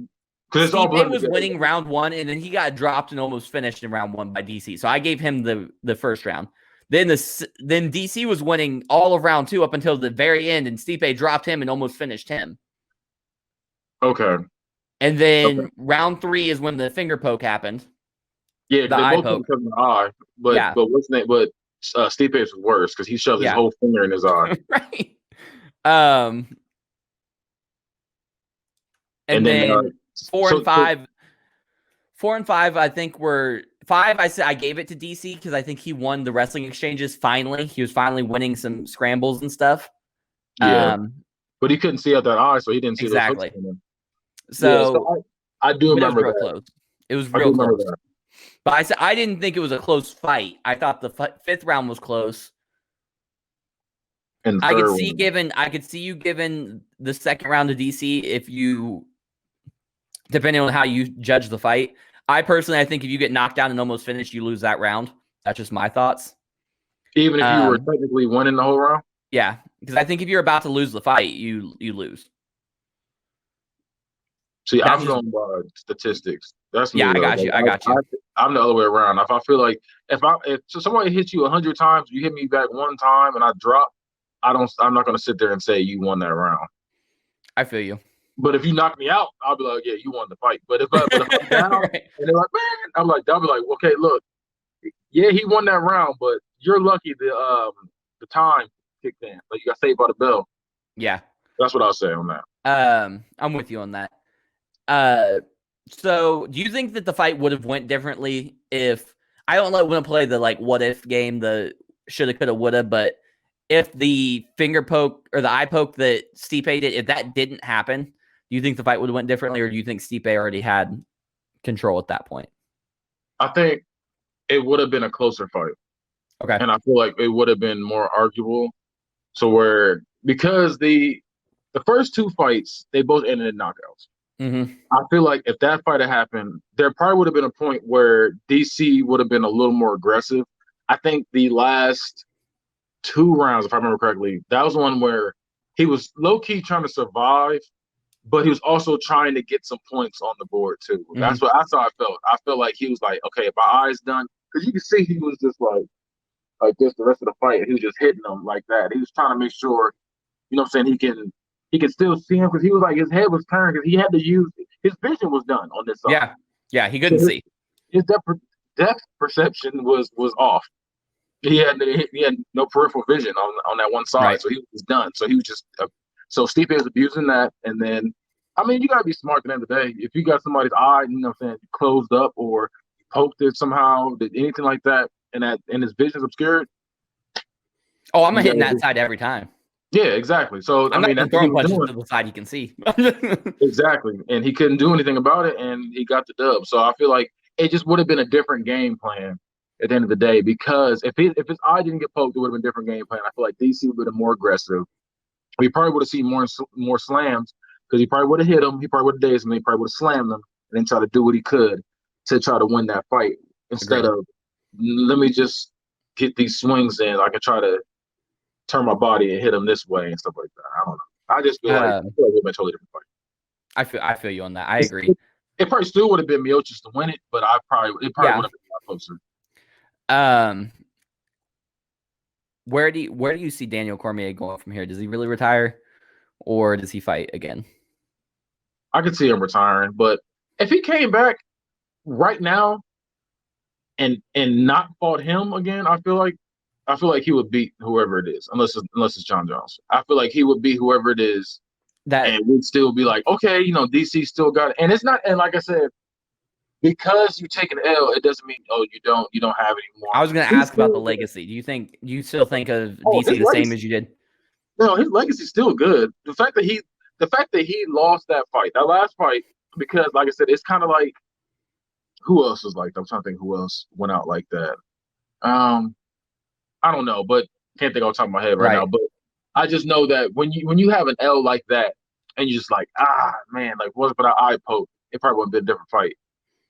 Stipe was winning round 1, and then he got dropped and almost finished in round 1 by DC. So I gave him the first round. Then DC was winning all of round 2 up until the very end, and Stipe dropped him and almost finished him.
Okay.
And then round 3 is when the finger poke happened.
Yeah, the eye poke. Because of the eye. But what's the name? But Stipe's was worse because he shoved his whole finger in his eye.
Right. And then 4 and 5. 4 and 5, I think were 5. I gave it to DC because I think he won the wrestling exchanges. Finally, he was finally winning some scrambles and stuff.
Yeah, but he couldn't see out that eye, so he didn't see
exactly.
So I do remember that.
Close. It was real close. But I didn't think it was a close fight. I thought the 5th round was close.
And
I could see you giving the second round to DC if you, depending on how you judge the fight. I think if you get knocked down and almost finished, you lose that round. That's just my thoughts.
Even if you were technically winning the whole round?
Yeah, because I think if you're about to lose the fight, you lose.
See, I'm going by statistics. That's me
Yeah, I
though.
got you. I got you.
I'm the other way around. If I feel like if somebody hits you 100 times, you hit me back one time, and I drop, I'm not gonna sit there and say you won that round.
I feel you.
But if you knock me out, I'll be like, yeah, you won the fight. But if I'm down
Right.
and they're like, man, I'll be like, okay, look, yeah, he won that round, but you're lucky the time kicked in. Like you got saved by the bell.
Yeah.
That's what I'll say on that.
I'm with you on that. So do you think that the fight would have went differently if I don't want to play the like what if game, the shoulda, coulda, woulda, but if the finger poke or the eye poke that Stipe did, if that didn't happen, do you think the fight would have went differently, or do you think Stipe already had control at that point?
I think it would have been a closer fight.
Okay.
And I feel like it would have been more arguable. So because the first two fights, they both ended in knockouts.
Mm-hmm.
I feel like if that fight had happened, there probably would have been a point where DC would have been a little more aggressive. I think the last two rounds, if I remember correctly, that was one where he was low-key trying to survive, but he was also trying to get some points on the board too.
Mm-hmm.
That's how I felt. I felt like he was like, okay, my eye's done. Because you can see he was just like this the rest of the fight. He was just hitting them like that. He was trying to make sure, you know what I'm saying, he can still see him, because he was like, his head was turned because he had to use his vision was done on this side.
Yeah, he couldn't see.
His depth perception was off. He had no peripheral vision on that one side, right. So he was done. So he was just so Stipe is abusing that, and then I mean you gotta be smart at the end of the day. If you got somebody's eye, you know what I'm saying, closed up or poked it somehow, did anything like that, and his vision's obscured.
Oh, I'm hitting that side every time.
Yeah, exactly. So
I'm not throwing punches to the side you can see.
Exactly, and he couldn't do anything about it, and he got the dub. So I feel like it just would have been a different game plan at the end of the day, because if his eye didn't get poked, it would have been a different game plan. I feel like DC would have been more aggressive. We probably would have seen more slams, because he probably would have hit him. He probably would have dazed him. He probably would have slammed him and then try to do what he could to try to win that fight, instead of let me just get these swings in. I can try to turn my body and hit him this way and stuff like that. I don't know. I just feel like it would have been a totally different fight.
I feel you on that. I agree.
It probably still would have been Miocic to win it, but it probably would have been a lot closer.
Where do you see Daniel Cormier going from here? Does he really retire, or does he fight again?
I could see him retiring, but if he came back right now and not fought him again, I feel like he would beat whoever it is, unless it's John Jones. I feel like he would beat whoever it is, and we'd still be like, okay, you know, DC still got it. And it's not, and like I said, because you take an L, it doesn't mean you don't have it anymore.
I was going to ask about the legacy. Do you still think of DC the same as you did?
No, his legacy's still good. The fact that he lost that fight, that last fight, because like I said, it's kind of like, who else was like that? I'm trying to think who else went out like that. I don't know, but can't think off the top of my head right now. But I just know that when you have an L like that, and you're just like, man, like what if that eye poke? It probably would have been a different fight.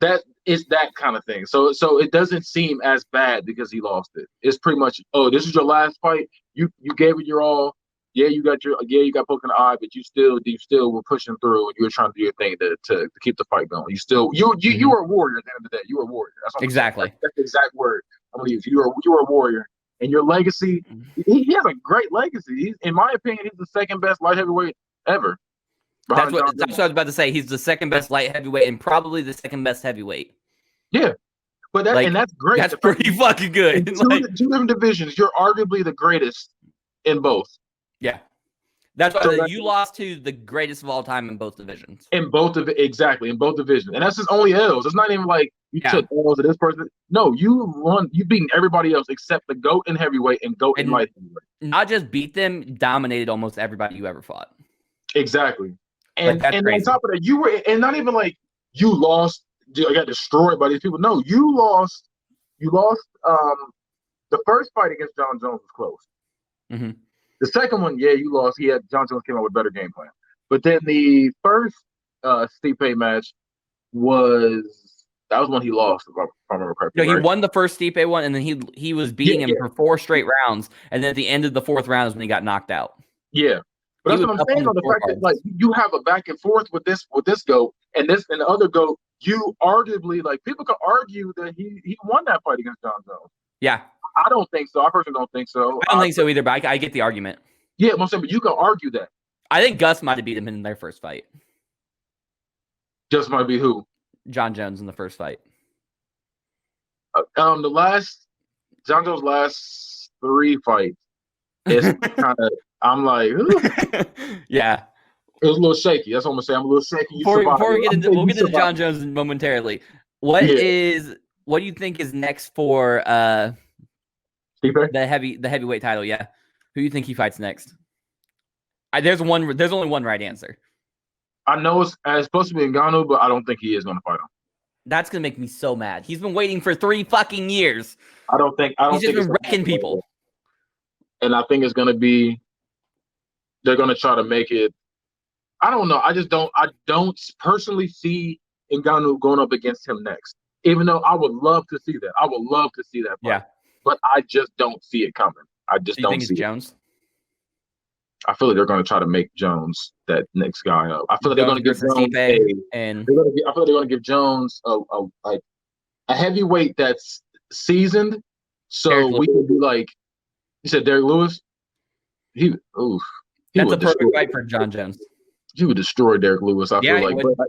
That is that kind of thing. So it doesn't seem as bad because he lost it. It's pretty much, oh, this is your last fight. You gave it your all. Yeah, you got poked in the eye, but you still were pushing through, and you were trying to do your thing to keep the fight going. You were a warrior at the end of the day. You were a warrior. That's what
exactly.
That's the exact word I'm gonna use. You were a warrior, and your legacy. He has a great legacy. In my opinion, he's the second best light heavyweight ever.
That's what I was about to say. He's the second best light heavyweight and probably the second best heavyweight.
Yeah, but that's great.
That's pretty fucking good.
Two different divisions. You're arguably the greatest in both.
Yeah, that's why you lost to the greatest of all time in both divisions.
In both divisions, and that's his only L's. It's not even like you took L's to this person. No, you won. You beaten everybody else except the GOAT in heavyweight and GOAT in light heavyweight.
Not just beat them, dominated almost everybody you ever fought.
Exactly. And on top of that, you were, and not even like you lost, I got destroyed by these people. No, you lost. The first fight against John Jones was close.
Mm-hmm.
The second one, you lost. John Jones came out with a better game plan. But then the first Stipe match was when he lost, if I remember correctly.
No, he won the first Stipe one, and then he was beating him for 4 straight rounds, and then at the end of the 4th round is when he got knocked out.
Yeah. But that's what I'm saying, on the fact that like you have a back and forth with this GOAT, and the other GOAT, you arguably like people can argue that he won that fight against John Jones.
Yeah.
I don't think so. I personally don't think so.
I don't think so either, but I get the argument.
Yeah, I'm saying, but you can argue that.
I think Gus might have beat him in their first fight.
Just might be who?
John Jones in the first fight.
John Jones' last 3 fights, it's kind of, I'm like,
yeah.
It was a little shaky. That's what I'm gonna say. I'm a little shaky.
Before we get into, we'll get into John Jones momentarily. What do you think is next for the heavyweight title? Yeah, who do you think he fights next? There's only one right answer.
I know it's supposed to be Ngannou, but I don't think he is gonna fight him.
That's gonna make me so mad. He's been waiting for 3 fucking years.
He's
just been wrecking people.
And I think it's gonna be. They're gonna try to make it. I don't know. I don't personally see Ngannou going up against him next. Even though I would love to see that. I would love to see that fight.
Yeah.
But I just don't see it coming. I just don't see it.
Jones?
I feel like they're going to try to make Jones that next guy up. I feel like they're going to give Jones I feel like they're going to give Jones a heavyweight that's seasoned. So we can be like, you said Derek Lewis? That's
a perfect fight for John Jones.
He would destroy Derek Lewis. I feel like.
But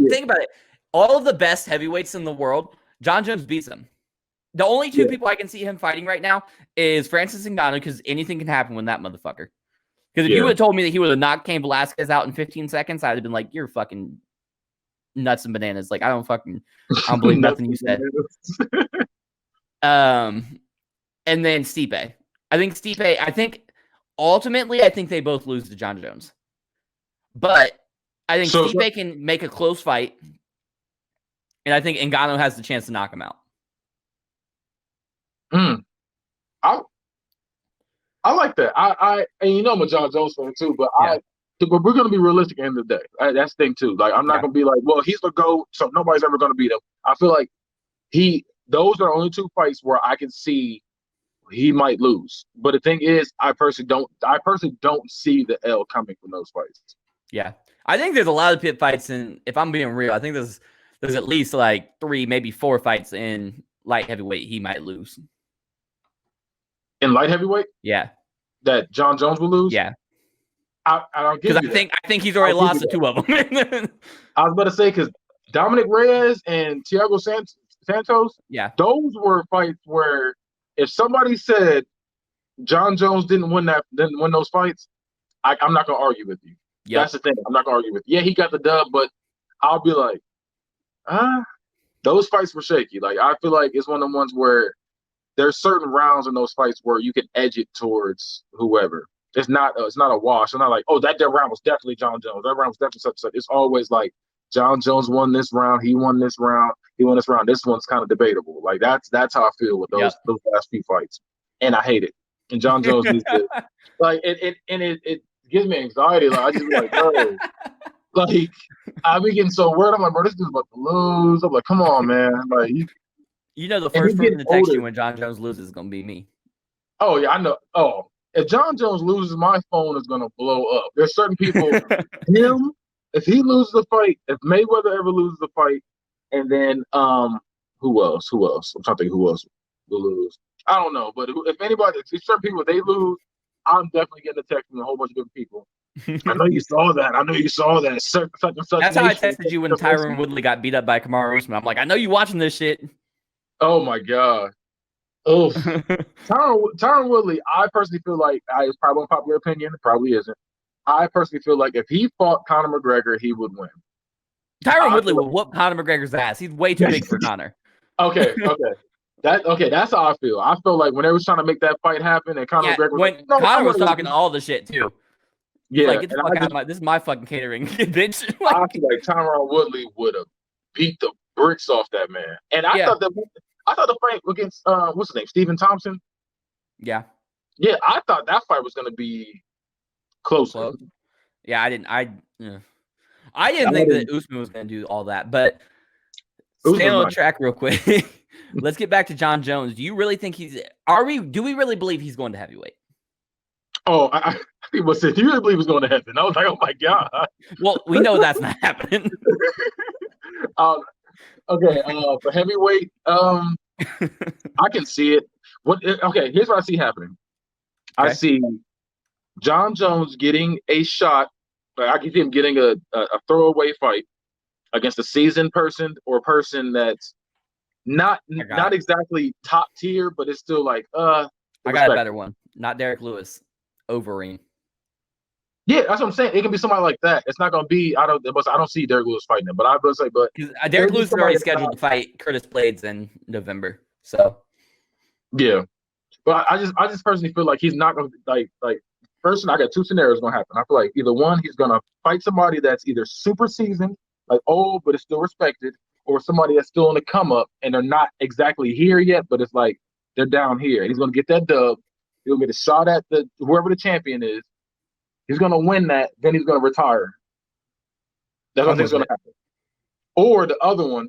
think about it. All of the best heavyweights in the world, John Jones beats them. The only 2 people I can see him fighting right now is Francis Ngannou, because anything can happen with that motherfucker. Because if you would have told me that he would have knocked Cain Velasquez out in 15 seconds, I'd have been like, you're fucking nuts and bananas. Like, I don't believe nothing you said. And then Stipe. I think ultimately they both lose to John Jones. But I think Stipe can make a close fight. And I think Ngannou has the chance to knock him out.
I like that. And you know I'm a John Jones fan too, but we're going to be realistic at the end of the day. That's the thing too. Like, I'm not going to be like, well, he's the GOAT, so nobody's ever going to beat him. I feel like those are the only 2 fights where I can see he might lose. But the thing is, I personally don't see the L coming from those fights. Yeah.
I think there's a lot of pit fights, and if I'm being real, I think there's at least like 3, maybe 4 fights in light heavyweight he might lose.
In light heavyweight?
Yeah.
That John Jones will lose?
Yeah.
I don't give you
that. I think he's already lost to 2 of them.
I was about to say, because Dominic Reyes and Thiago Santos, those were fights where if somebody said John Jones didn't win those fights, I'm not going to argue with you. Yep. That's the thing. I'm not going to argue with you. Yeah, he got the dub, but I'll be like, those fights were shaky. Like, I feel like it's one of the ones where there's certain rounds in those fights where you can edge it towards whoever. It's not a wash. It's not like, oh, that round was definitely John Jones. That round was definitely such and such. It's always like John Jones won this round. He won this round. He won this round. This one's kind of debatable. Like, that's how I feel with those last few fights, and I hate it. And John Jones needs to like it gives me anxiety. Like, I just be like, bro, like, I be getting so worried. I'm like, bro, this dude's about to lose. I'm like, come on, man. Like,
the first person to text you when John Jones loses is gonna be me.
Oh yeah, I know. Oh, if John Jones loses, my phone is gonna blow up. There's certain people. If he loses a fight, if Mayweather ever loses a fight, and then who else? I'm trying to think who else will lose. I don't know, but if anybody, if certain people, they lose, I'm definitely getting a text from a whole bunch of different people. I know you saw that. Such and such.
That's how I texted you when Tyron Woodley got beat up by Kamaru Usman. I'm like, I know you watching this shit.
Oh my god. Oh, Tyron Woodley. I personally feel like it's probably an unpopular opinion. It probably isn't. I personally feel like if he fought Conor McGregor, he would win.
Tyron Woodley will whoop Conor McGregor's ass. He's way too big for Conor.
Okay. That's how I feel. I feel like when they was trying to make that fight happen, and Conor McGregor was
Conor was talking all the shit too.
Yeah,
like, this is my fucking catering, bitch.
I feel like Tyron Woodley would have beat the bricks off that man. And I thought the fight against what's his name, Stephen Thompson.
Yeah,
I thought that fight was going to be close.
Yeah, I didn't think that Usman was going to do all that, but stay on the track real quick. Let's get back to John Jones. Do you really think do we really believe he's going to heavyweight?
Oh, I people said, do you really believe he's going to heaven? I was like, oh my god.
Well, we know that's not happening.
Okay, for heavyweight, I can see it. Okay, here's what I see happening. I
Okay.
see John Jones getting a shot. I can see him getting a throwaway fight against a seasoned person or a person that's not exactly top tier, but it's still like
I got a
respect.
better one. Not Derek Lewis. Overeem.
Yeah, that's what I'm saying. It can be somebody like that. It's not gonna be. I don't see Derek Lewis fighting him, but I would say, but
Derek Lewis is already scheduled to fight Curtis Blades in November. So
yeah, but I just personally feel like he's not gonna like. First, I got two scenarios gonna happen. I feel like either one, he's gonna fight somebody that's either super seasoned, like old, but is still respected, or somebody that's still on the come up and they're not exactly here yet, but it's like they're down here. He's gonna get that dub. He'll get a shot at whoever the champion is. He's gonna win that. Then he's gonna retire. That's what I think is gonna happen. Or the other one,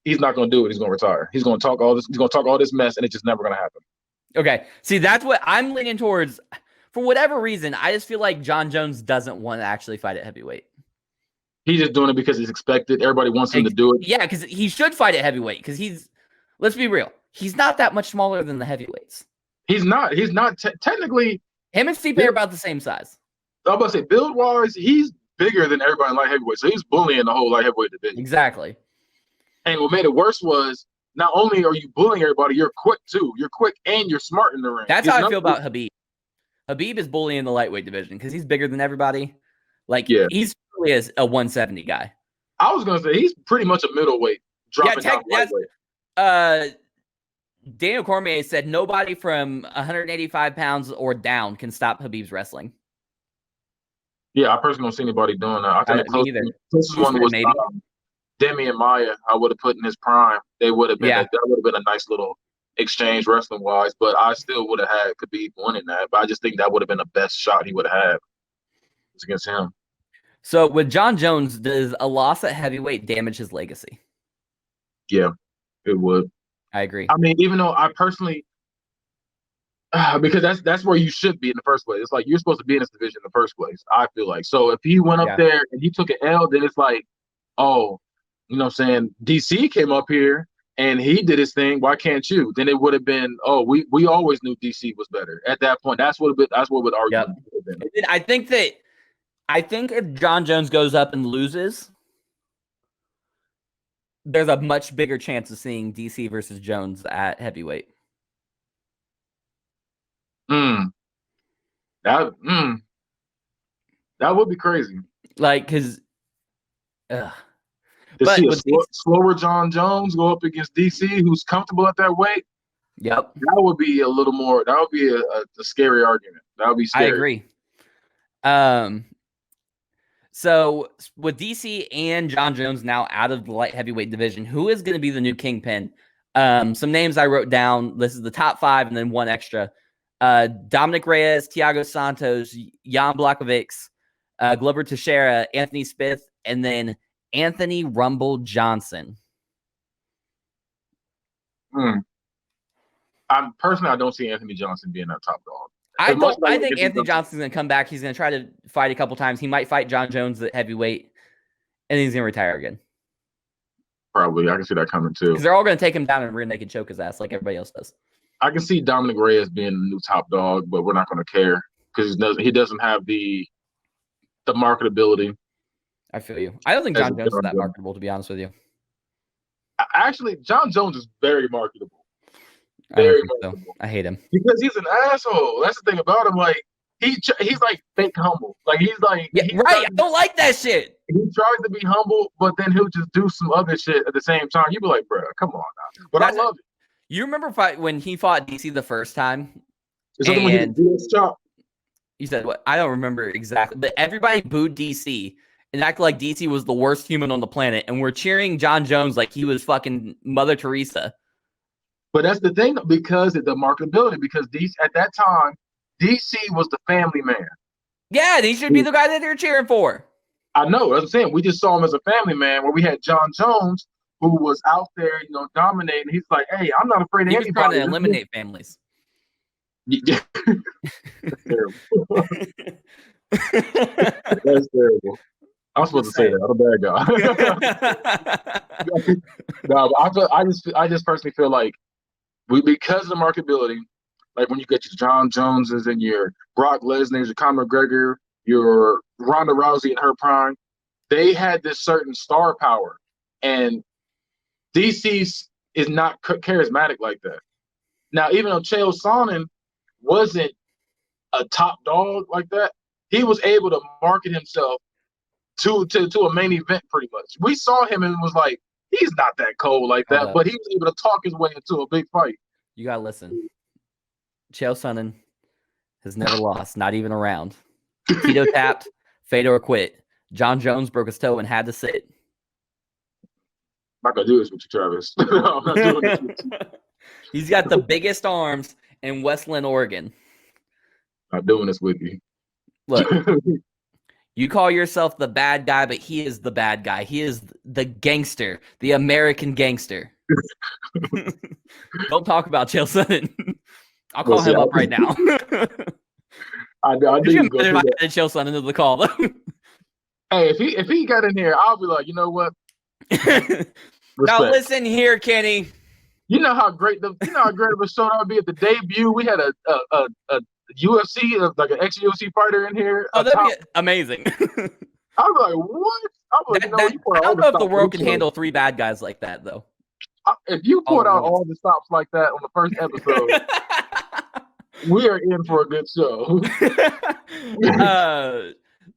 he's not gonna do it. He's gonna retire. He's gonna talk all this. He's gonna talk all this mess, and it's just never gonna happen.
Okay, see, that's what I'm leaning towards. For whatever reason, I just feel like John Jones doesn't want to actually fight at heavyweight.
He's just doing it because he's expected. Everybody wants him to do it.
Yeah, because he should fight at heavyweight. Because let's be real, he's not that much smaller than the heavyweights.
He's not technically.
Him and Stipe are about the same size.
I was about to say, build wise, he's bigger than everybody in light heavyweight, so he's bullying the whole light heavyweight division.
Exactly.
And what made it worse was not only are you bullying everybody, you're quick too. You're quick and you're smart in the ring.
That's how I feel about Khabib. Khabib is bullying the lightweight division because he's bigger than everybody. Like, he's really a 170 guy.
I was gonna say he's pretty much a middleweight, dropping down lightweight.
Daniel Cormier said nobody from 185 pounds or down can stop Khabib's wrestling.
Yeah, I personally don't see anybody doing that. I think the closest one was Demi and Maya. I would have put in his prime. They would have been that would have been a nice little exchange wrestling wise, but I still would have had Khabib winning that. But I just think that would have been the best shot he would have had against him.
So with John Jones, does a loss at heavyweight damage his legacy?
Yeah, it would.
I agree.
I mean, even though I personally, because that's where you should be in the first place. It's like you're supposed to be in this division in the first place. I feel like so if he went up there and he took an L, then it's like, oh, you know what I'm saying? DC came up here and he did his thing. Why can't you? Then it would have been, oh, we always knew DC was better at that point. That's what would argue.
Yep. I think if John Jones goes up and loses, there's a much bigger chance of seeing DC versus Jones at heavyweight.
That would be crazy.
Like, because
to see a slower John Jones go up against DC, who's comfortable at that weight.
Yep,
that would be a little more. That would be a scary argument. That would be scary.
I agree. So with DC and John Jones now out of the light heavyweight division, who is going to be the new kingpin? Some names I wrote down. This is the top 5 and then one extra. Dominic Reyes, Thiago Santos, Jan Blachowicz, Glover Teixeira, Anthony Smith, and then Anthony Rumble Johnson.
I don't see Anthony Johnson being that top dog.
I think Anthony Johnson's going to come back. He's going to try to fight a couple times. He might fight John Jones at heavyweight, and then he's going to retire again.
Probably. I can see that coming too.
Because they're all going to take him down and rear naked choke his ass like everybody else does.
I can see Dominic Reyes being the new top dog, but we're not going to care because he doesn't have the marketability.
I feel you. I don't think John Jones is that marketable, to be honest with you.
Actually, John Jones is very marketable. Very marketable.
So. I hate him
because he's an asshole. That's the thing about him. Like he's like fake humble. Like he's like
I don't like that shit.
He tries to be humble, but then he'll just do some other shit at the same time. You be like, bro, come on now. But I love it. You
remember when he fought DC the first time?
Is that the one he did this chop?
You said what? I don't remember exactly, but everybody booed DC and acted like DC was the worst human on the planet, and we're cheering John Jones like he was fucking Mother Teresa.
But that's the thing, because of the marketability. Because DC at that time, DC was the family man.
Yeah, he should be the guy that they're cheering for.
I know. That's what I'm saying. We just saw him as a family man, where we had John Jones, who was out there, dominating. He's like, hey, I'm not afraid of anybody. He was
trying to eliminate families.
Yeah. That's terrible. That's terrible. I'm supposed to say that. I'm a bad guy. No, but I just personally feel like because of the marketability, like when you get your John Joneses and your Brock Lesnar's, your Conor McGregor, your Ronda Rousey in her prime, they had this certain star power, and DC is not charismatic like that. Now, even though Chael Sonnen wasn't a top dog like that, he was able to market himself to a main event pretty much. We saw him and was like, he's not that cold like that, but he was able to talk his way into a big fight.
You gotta listen. Chael Sonnen has never lost, not even a round. Tito tapped, Fedor quit. John Jones broke his toe and had to sit.
I'm not gonna do this with you, Travis. No, I'm not doing this with you.
He's got the biggest arms in Westland, Oregon.
Not doing this with you.
Look, you call yourself the bad guy, but he is the bad guy. He is the gangster, the American gangster. Don't talk about Chael Sonnen. I'll call him up right now.
I knew you go
if I added Chael Sonnen into the call, though.
Hey, if he got in here, I'll be like, you know what?
Now listen here, Kenny.
You know how great of a show that would be at the debut. We had a UFC, like an ex-UFC fighter in here.
Oh, that'd be amazing.
I was like, what? I
don't know if the world can handle 3 bad guys like that, though.
If you put out all the stops like that on the first episode, we are in for a good show.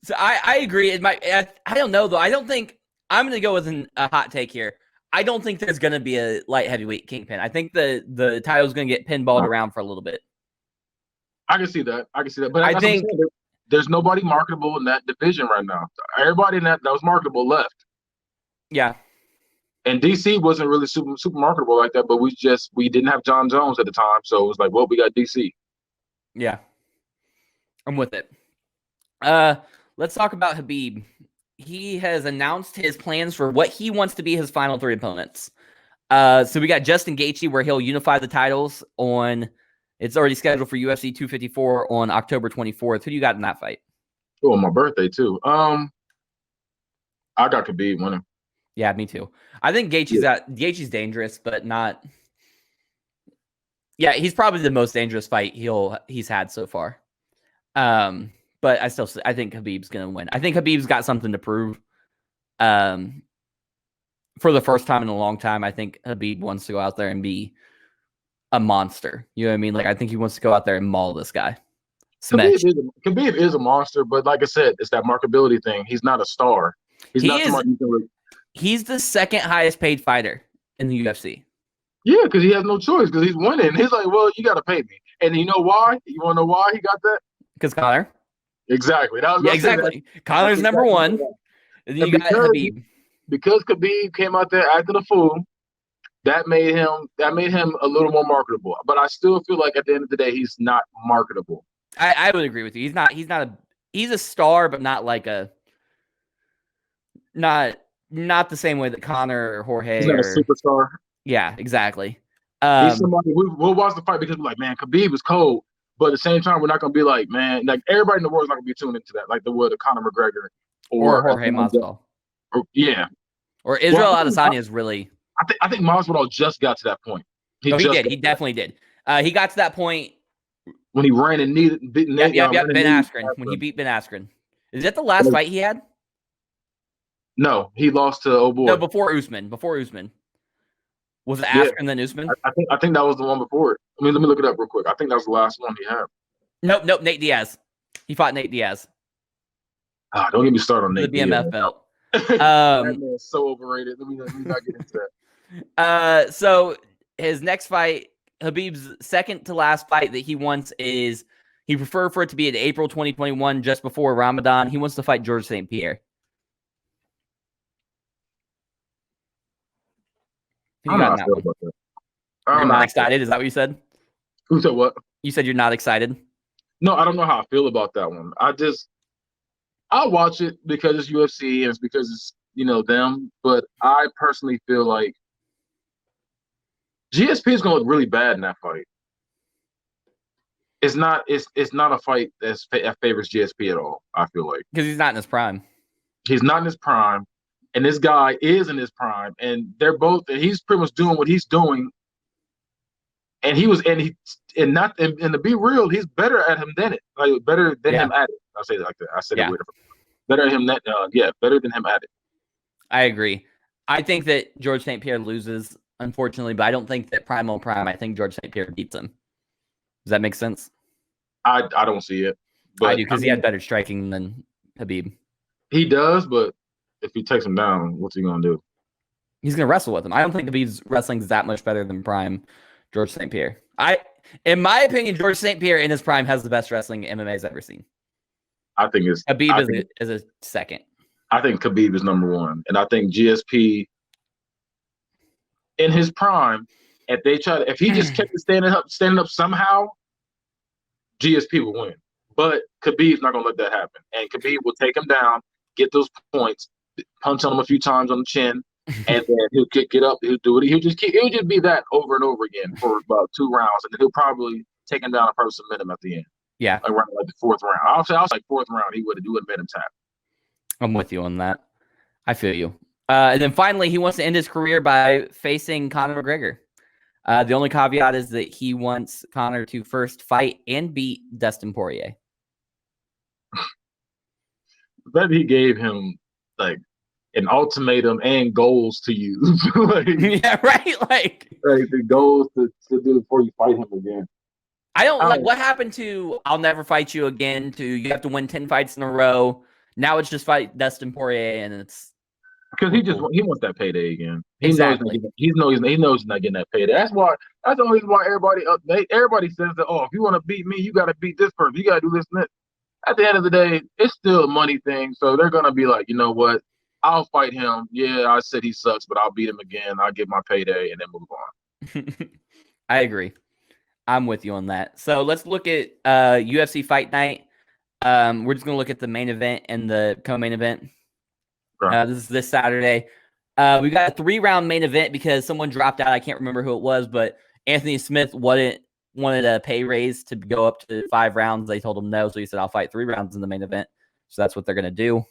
So I agree. I don't know, though. I don't think I'm going to go with a hot take here. I don't think there's going to be a light heavyweight kingpin. I think the title's going to get pinballed around for a little bit.
I can see that. But I think there's nobody marketable in that division right now. Everybody in that was marketable left.
Yeah.
And DC wasn't really super marketable like that, but we didn't have John Jones at the time, so it was like, well, we got DC.
Yeah. I'm with it. Let's talk about Khabib. He has announced his plans for what he wants to be his final 3 opponents. So we got Justin Gaethje, where he'll unify the titles on. It's already scheduled for UFC 254 on October 24th. Who do you got in that fight?
Oh, my birthday too. I got Khabib winning.
Yeah, me too. I think Gaethje's dangerous, but not. Yeah, he's probably the most dangerous fight he's had so far. But I think Khabib's going to win. I think Khabib's got something to prove. For the first time in a long time, I think Khabib wants to go out there and be a monster. You know what I mean? Like, I think he wants to go out there and maul this guy.
Khabib is a monster, but like I said, it's that marketability thing. He's not a star. He's
the second highest paid fighter in the UFC.
Yeah, because he has no choice because he's winning. He's like, well, you got to pay me. And you know why? You want to know why he got that?
Because Conor.
Exactly.
Exactly. Conor's number one. And then you got Khabib.
Because Khabib came out there acting a fool, that made him a little more marketable. But I still feel like at the end of the day, he's not marketable.
I would agree with you. He's a star, but not like not the same way that Conor or Jorge.
He's not a superstar.
Yeah, exactly.
He's somebody we'll watch the fight because we're like, man, Khabib is cold. But at the same time, we're not going to be like, man, like everybody in the world is not going to be tuned into that, like the would of Conor McGregor
or Jorge Masvidal. Or Israel Adesanya is really.
I think Masvidal just got to that point.
He did. He definitely did. He got to that point
when he ran and beat
Ben Askren. When he beat Ben Askren. Is that the last fight he had?
No, he lost to old boy.
No, before Usman. Was it Askren then Usman?
I think that was the one before it. I mean, let me look it up real quick. I think that was the last one he had.
Nope. Nate Diaz. He fought Nate Diaz.
Don't get me started on Nate
Diaz. The BMF belt.
That man is so overrated. Let me not get into
that. So his next fight, Khabib's second to last fight that he wants is he preferred for it to be in April 2021, just before Ramadan. He wants to fight George St. Pierre.
I'm not sure about that.
You're not excited? Is that what you said?
Who said what?
You said you're not excited?
No, I don't know how I feel about that one. I'll watch it because it's UFC and it's because it's, them. But I personally feel like GSP is going to look really bad in that fight. It's not a fight that favors GSP at all, I feel like.
Because he's not in his prime.
He's not in his prime, and this guy is in his prime, and he's pretty much doing what he's doing. And and to be real, he's better at him than it. Like better than him at it. I'll say it like that. I said it weird. Better at him that better than him at it.
I agree. I think that George St. Pierre loses, unfortunately, but I don't think that Prime on Prime. I think George St. Pierre beats him. Does that make sense?
I don't see it. But
I do, because he had better striking than Khabib.
He does, but if he takes him down, what's he gonna do?
He's gonna wrestle with him. I don't think Khabib's wrestling is that much better than Prime George St. Pierre. In my opinion, George St. Pierre in his prime has the best wrestling MMA's ever seen.
I think it's
Khabib is a second.
I think Khabib is number one, and I think GSP in his prime, if he just kept standing up somehow, GSP will win. But Khabib's not gonna let that happen, and Khabib will take him down, get those points, punch on him a few times on the chin, and then he'll get up. He'll do it. He'll just be that over and over again for about 2 rounds, and then he'll probably take him down and probably submit him at the end.
Yeah,
around like the 4th round. I was like 4th round. He would have made him tap.
I'm with you on that. I feel you. And then finally, he wants to end his career by facing Conor McGregor. The only caveat is that he wants Conor to first fight and beat Dustin Poirier.
But he gave him like an ultimatum and goals to use.
Yeah, right. Like
the goals to do before you fight him again.
I don't like what happened to I'll never fight you again to you have to win 10 fights in a row. Now it's just fight Dustin Poirier, and it's
because he wants that payday again. He
exactly.
knows he's not getting that payday. That's the only reason why everybody says that. Oh, if you want to beat me, you got to beat this person. You got to do this and that. At the end of the day, it's still a money thing. So they're gonna be like, you know what? I'll fight him. Yeah, I said he sucks, but I'll beat him again. I'll get my payday and then move on.
I agree. I'm with you on that. So let's look at UFC Fight Night. We're just going to look at the main event and the co-main event.
Right.
This is this Saturday. We got a 3-round main event because someone dropped out. I can't remember who it was, but Anthony Smith wanted a pay raise to go up to 5 rounds. They told him no, so he said, I'll fight 3 rounds in the main event. So that's what they're going to do.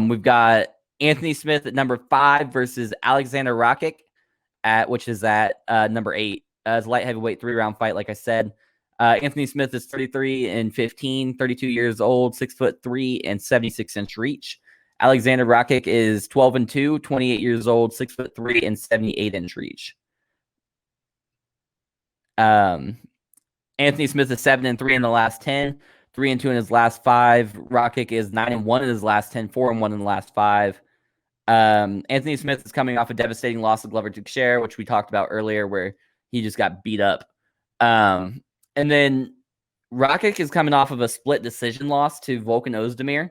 We've got Anthony Smith at number 5 versus Alexander Rakic, which is at number 8. It's a light heavyweight 3-round fight, like I said. Anthony Smith is 33 and 15, 32 years old, 6'3" and 76-inch reach. Alexander Rakic is 12 and 2, 28 years old, 6'3" and 78-inch reach. Anthony Smith is 7 and 3 in the last 10, 3 and 2 in his last 5. Rakic is 9 and 1 in his last 10, 4 and 1 in the last 5. Anthony Smith is coming off a devastating loss to Glover Teixeira, which we talked about earlier, where he just got beat up. And then Rakic is coming off of a split decision loss to Volkan Ozdemir.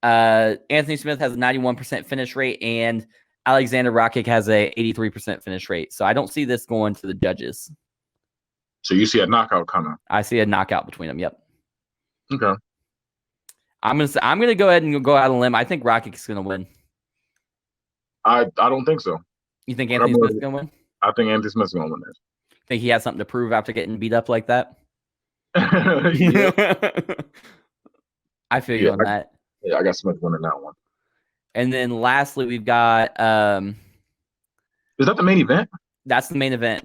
Anthony Smith has a 91% finish rate, and Alexander Rakic has a 83% finish rate. So I don't see this going to the judges.
So you see a knockout coming?
I see a knockout between them. Yep.
Okay.
I'm gonna go ahead and go out on a limb. I think Rakic is gonna win.
I don't think so.
You think Anthony Smith's gonna win?
I think Anthony Smith's gonna win this.
Think he has something to prove after getting beat up like that? I feel you on that.
Yeah, I got Smith winning that one.
And then lastly, we've got
is that the main event?
That's the main event.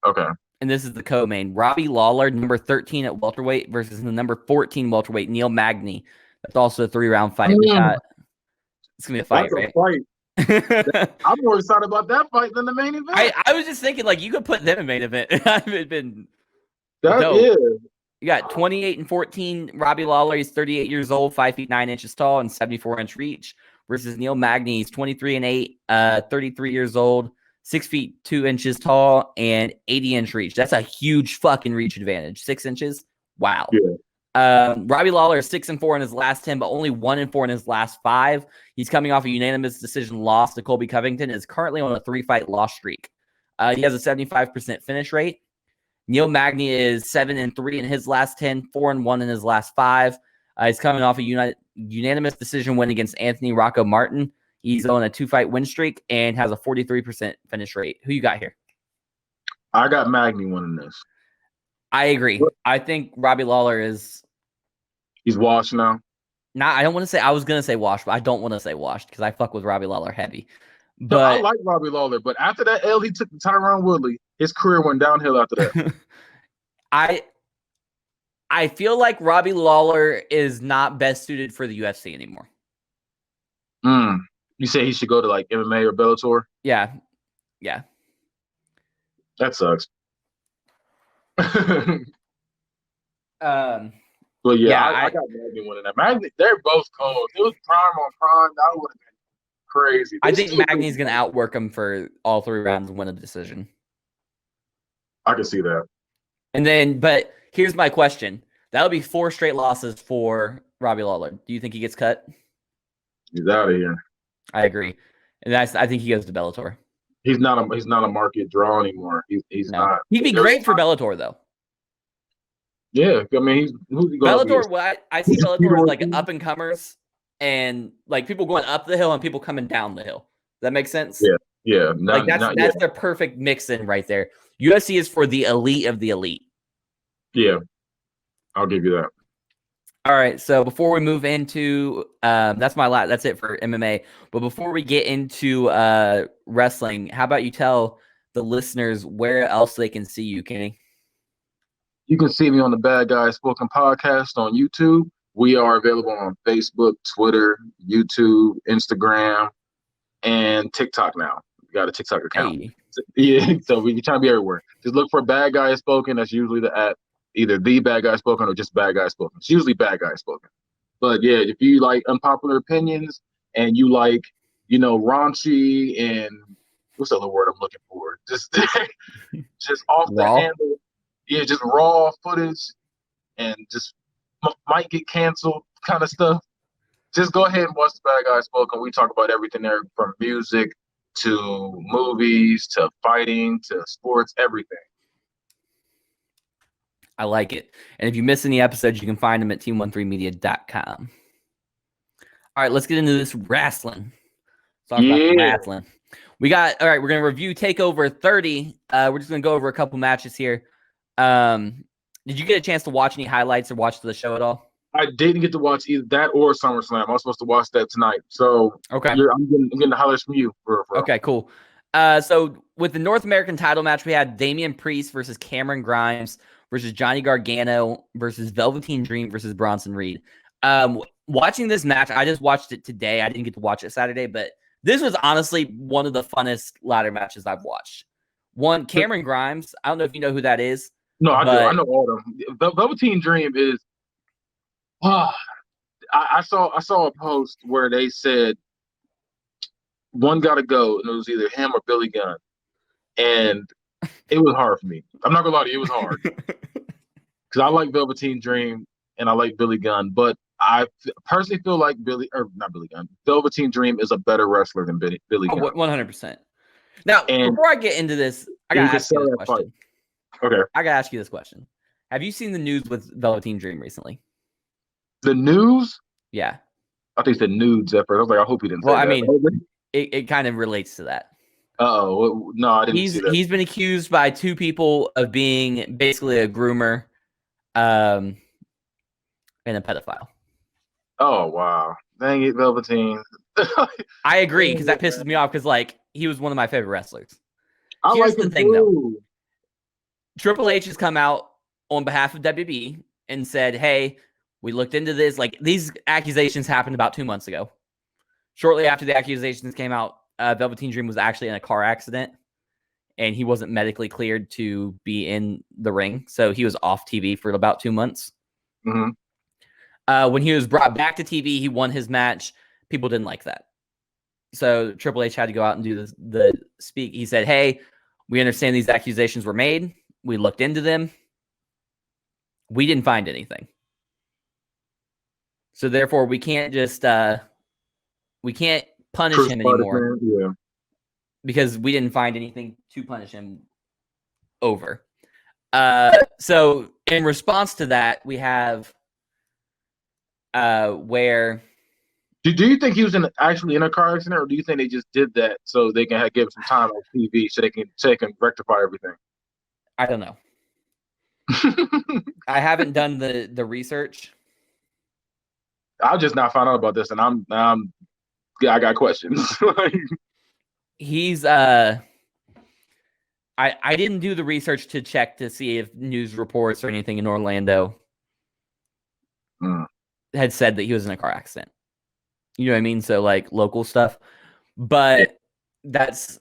Okay.
And this is the co-main. Robbie Lawler, number 13 at welterweight, versus the number 14 welterweight, Neil Magny. That's also a 3-round fight. It's gonna be a fight,
right? I'm more excited about that fight than the main event.
I was just thinking, like, you could put them in main event. I've been
that dope. Is.
You got 28 and 14. Robbie Lawler, he's 38 years old, 5 feet 9 inches tall, and 74-inch reach. Versus Neil Magny, he's 23 and 8, 33 years old, 6 feet 2 inches tall, and 80-inch reach. That's a huge fucking reach advantage. 6 inches. Wow.
Yeah.
Robbie Lawler is 6 and 4 in his last 10, but only 1 and 4 in his last 5. He's coming off a unanimous decision loss to Colby Covington. Is currently on a 3-fight loss streak. He has a 75% finish rate. Neil Magny is 7 and 3 in his last 10, 4 and 1 in his last 5. He's coming off a unanimous decision win against Anthony Rocco Martin. He's on a 2-fight win streak and has a 43% finish rate. Who you got here?
I got Magny winning this.
I agree. I think Robbie Lawler is.
He's washed now.
I don't want to say. I was gonna say washed, but I don't want to say washed because I fuck with Robbie Lawler heavy.
No, I
But
like Robbie Lawler, but after that L he took to Tyron Woodley, his career went downhill after that.
I feel like Robbie Lawler is not best suited for the UFC anymore.
You say he should go to like MMA or Bellator?
Yeah.
That sucks. But yeah, I got Magny winning that. Magny, they're both cold. It was prime on prime. That would have been crazy.
I think Magny's going to outwork him for all 3 rounds and win a decision.
I can see that.
And then, but here's my question. That'll be 4 straight losses for Robbie Lawler. Do you think he gets cut?
He's out of here.
I agree. And I think he goes to Bellator.
He's not a market draw anymore. He's not.
He'd be great for Bellator though.
Yeah, I mean, who's he going
Bellator. I see Bellator as like up and comers and like people going up the hill and people coming down the hill. Does that make sense?
Yeah.
That's their perfect mix in right there. UFC is for the elite of the elite.
Yeah, I'll give you that.
All right, so before we move into that's it for MMA. But before we get into wrestling, how about you tell the listeners where else they can see you, Kenny?
You can see me on the Bad Guys Spoken podcast on YouTube. We are available on Facebook, Twitter, YouTube, Instagram, and TikTok now. We got a TikTok account.
Hey.
Yeah, so we're trying to be everywhere. Just look for Bad Guys Spoken. That's usually the at either the Bad Guy Spoken or just Bad Guy Spoken. It's usually Bad Guy Spoken. But yeah, if you like unpopular opinions and you like, raunchy and what's the other word I'm looking for? Just off the handle. Yeah, just raw footage and just might get canceled kind of stuff. Just go ahead and watch the Bad Guy Spoken. We talk about everything there from music to movies to fighting to sports, everything.
I like it. And if you miss any episodes, you can find them at team13media.com. All right, let's get into this wrestling. Talk about wrestling. We're going to review TakeOver 30. We're just going to go over a couple matches here. Did you get a chance to watch any highlights or watch the show at all?
I didn't get to watch either that or SummerSlam. I was supposed to watch that tonight. So
okay,
I'm getting the highlights from you.
Okay, cool. So with the North American title match, we had Damian Priest versus Cameron Grimes versus Johnny Gargano versus Velveteen Dream versus Bronson Reed. Watching this match, I just watched it today. I didn't get to watch it Saturday, but this was honestly one of the funnest ladder matches I've watched. One, Cameron Grimes. I don't know if you know who that is.
No, I do. I know all of them. Velveteen Dream is. I saw a post where they said one got to go, and it was either him or Billy Gunn, and it was hard for me. I'm not gonna lie to you, it was hard because I like Velveteen Dream and I like Billy Gunn, but I personally feel like Velveteen Dream is a better wrestler than Billy Gunn.
100%. Now, before I get into this, I gotta ask you this question.
Okay,
I gotta ask you this question. Have you seen the news with Velveteen Dream recently?
The news?
Yeah.
I think he said nudes at first. I was like, I hope he didn't say that.
I mean, it kind of relates to that.
Uh-oh. No, I didn't see that.
He's been accused by 2 people of being basically a groomer and a pedophile.
Oh, wow. Dang it, Velveteen.
I agree, because that pisses me off because, like, he was one of my favorite wrestlers.
Here's the thing, though.
Triple H has come out on behalf of WWE and said, hey, we looked into this. Like, these accusations happened about 2 months ago. Shortly after the accusations came out, Velveteen Dream was actually in a car accident, and he wasn't medically cleared to be in the ring. So he was off TV for about 2 months.
Mm-hmm.
When he was brought back to TV, he won his match. People didn't like that. So Triple H had to go out and do the speak. He said, hey, we understand these accusations were made. We looked into them. We didn't find anything. So therefore, we can't just we can't punish him anymore.
Yeah.
Because we didn't find anything to punish him over. So in response to that, we have where.
Do you think he was actually in a car accident, or do you think they just did that so they can give him some time on TV so they can rectify everything?
I don't know. I haven't done the research.
I just not found out about this, and yeah, I got questions. Like,
He's I didn't do the research to check to see if news reports or anything in Orlando had said that he was in a car accident. You know what I mean? So like local stuff.
yeah,
But that's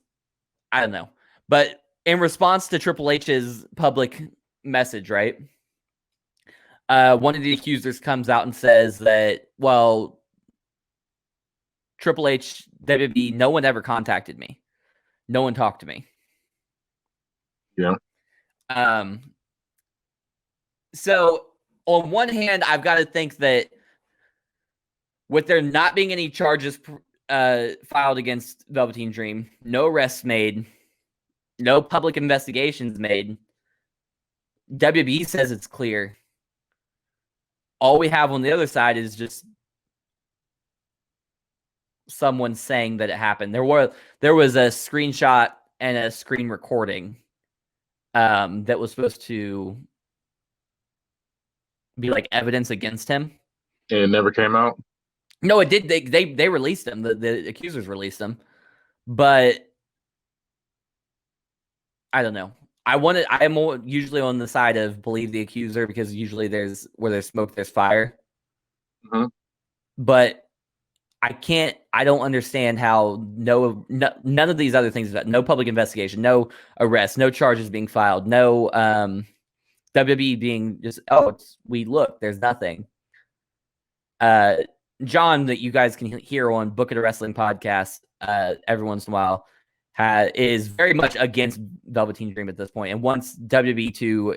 I don't know. But in response to Triple H's public message, right? One of the accusers comes out and says that, well, Triple H, WB, no one ever contacted me. No one talked to me.
yeah,
So on one hand, I've got to think that with there not being any charges filed against Velveteen Dream, no arrests made, no public investigations made, WB says it's clear. All we have on the other side is just someone saying that it happened. There was a screenshot and a screen recording that was supposed to be like evidence against him.
and it never came out.
No, it did. They released him. The accusers released him, but I don't know. I'm usually on the side of believe the accuser because usually where there's smoke, there's fire.
Mm-hmm.
But I don't understand how none of these other things, no public investigation, no arrest, no charges being filed, no WWE being just, there's nothing. John, that you guys can hear on Book It a Wrestling podcast every once in a while, is very much against Velveteen Dream at this point and wants WWE to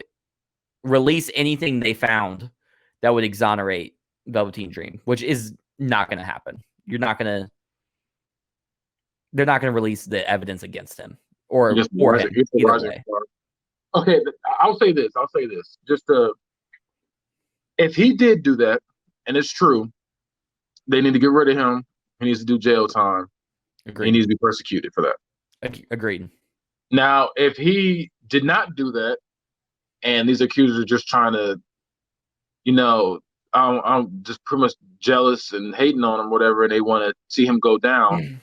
release anything they found that would exonerate Velveteen Dream, which is not going to happen. They're not going to release the evidence against him or him, either way.
Okay, I'll say this. Just if he did do that, and it's true, they need to get rid of him. He needs to do jail time.
Agreed.
He needs to be persecuted for that.
Agreed.
Now, if he did not do that, and these accusers are just trying to, I'm just pretty much jealous and hating on him, whatever, and they want to see him go down,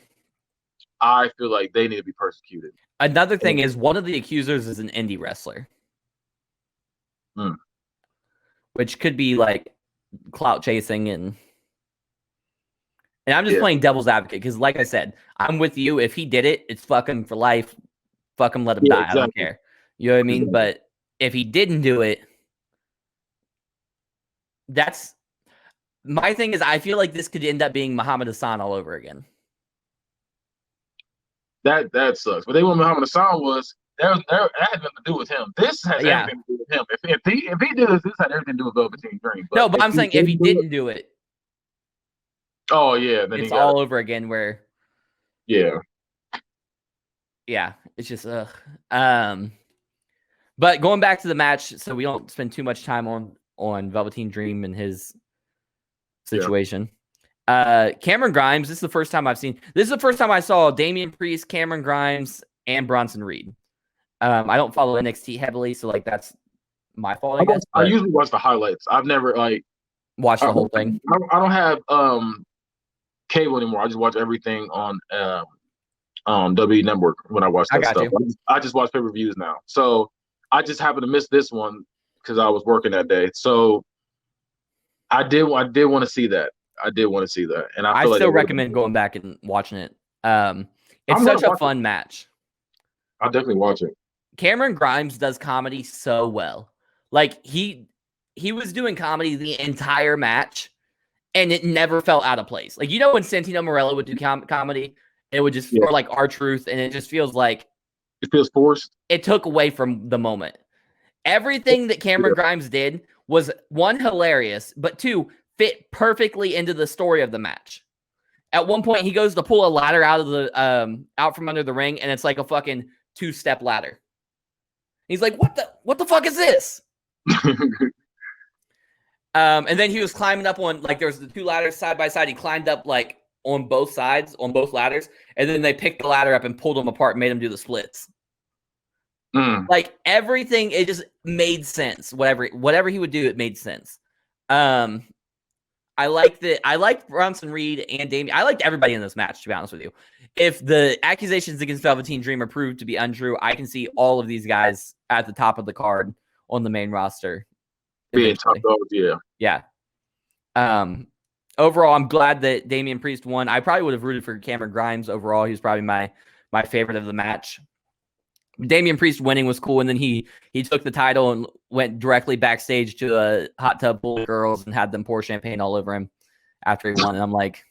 I feel like they need to be persecuted.
Another thing is one of the accusers is an indie wrestler, which could be like clout chasing and I'm just playing devil's advocate because, like I said, I'm with you. If he did it, it's fucking for life. Fuck him, let him die. Exactly. I don't care. You know what I mean? Exactly. But if he didn't do it, that's my thing. Is I feel like this could end up being Muhammad Hassan all over again.
That sucks. But they want Muhammad Hassan was that had nothing to do with him. This has everything to do with him. If he did this had everything to do with Velveteen Dream.
No, but I'm saying if he didn't do it.
Oh yeah, then
it's all over again. Where,
yeah,
it's just But going back to the match, so we don't spend too much time on Velveteen Dream and his situation. Yeah. Cameron Grimes. This is the first time I've seen. This is the first time I saw Damian Priest, Cameron Grimes, and Bronson Reed. I don't follow NXT heavily, so like that's my fault. I guess.
I usually watch the highlights. I've never
watched the whole thing.
I don't have cable anymore. I just watch everything on WWE Network when I watch that stuff. I just watch pay-per-views now. So I just happened to miss this one because I was working that day. So I did want to see that. And I
still recommend going back and watching it. It's such a fun match.
I'll definitely watch it.
Cameron Grimes does comedy so well. Like he was doing comedy the entire match. And it never felt out of place. Like, when Santino Marella would do comedy, it would just, or like R-Truth, and it just feels like...
It feels forced.
It took away from the moment. Everything that Cameron Grimes did was, one, hilarious, but two, fit perfectly into the story of the match. At one point, he goes to pull a ladder out from under the ring, and it's like a fucking 2-step ladder. He's like, what the fuck is this? And then he was climbing up on, like, there was the 2 ladders side by side. He climbed up, like, on both sides, on both ladders. And then they picked the ladder up and pulled them apart and made him do the splits. Like, everything, it just made sense. Whatever he would do, it made sense. I I liked Bronson Reed and Damian. I liked everybody in this match, to be honest with you. If the accusations against Velveteen Dream are proved to be untrue, I can see all of these guys at the top of the card on the main roster.
Being top
Eventually.
dogs, yeah.
Yeah. Overall, I'm glad that Damian Priest won. I probably would have rooted for Cameron Grimes overall. He was probably my favorite of the match. Damian Priest winning was cool, and then he took the title and went directly backstage to a hot tub full of girls and had them pour champagne all over him after he won. And I'm like,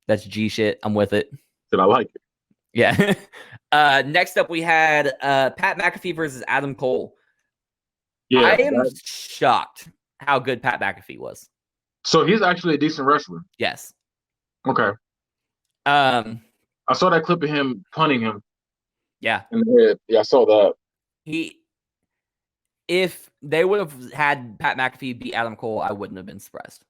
that's G shit. I'm with it.
Did I like it?
Yeah. Next up, we had Pat McAfee versus Adam Cole. Yeah, I am shocked how good Pat McAfee was.
So he's actually a decent wrestler.
Yes.
Okay. I saw that clip of him punting him.
Yeah.
In the head. Yeah, I saw that.
If they would have had Pat McAfee beat Adam Cole, I wouldn't have been surprised.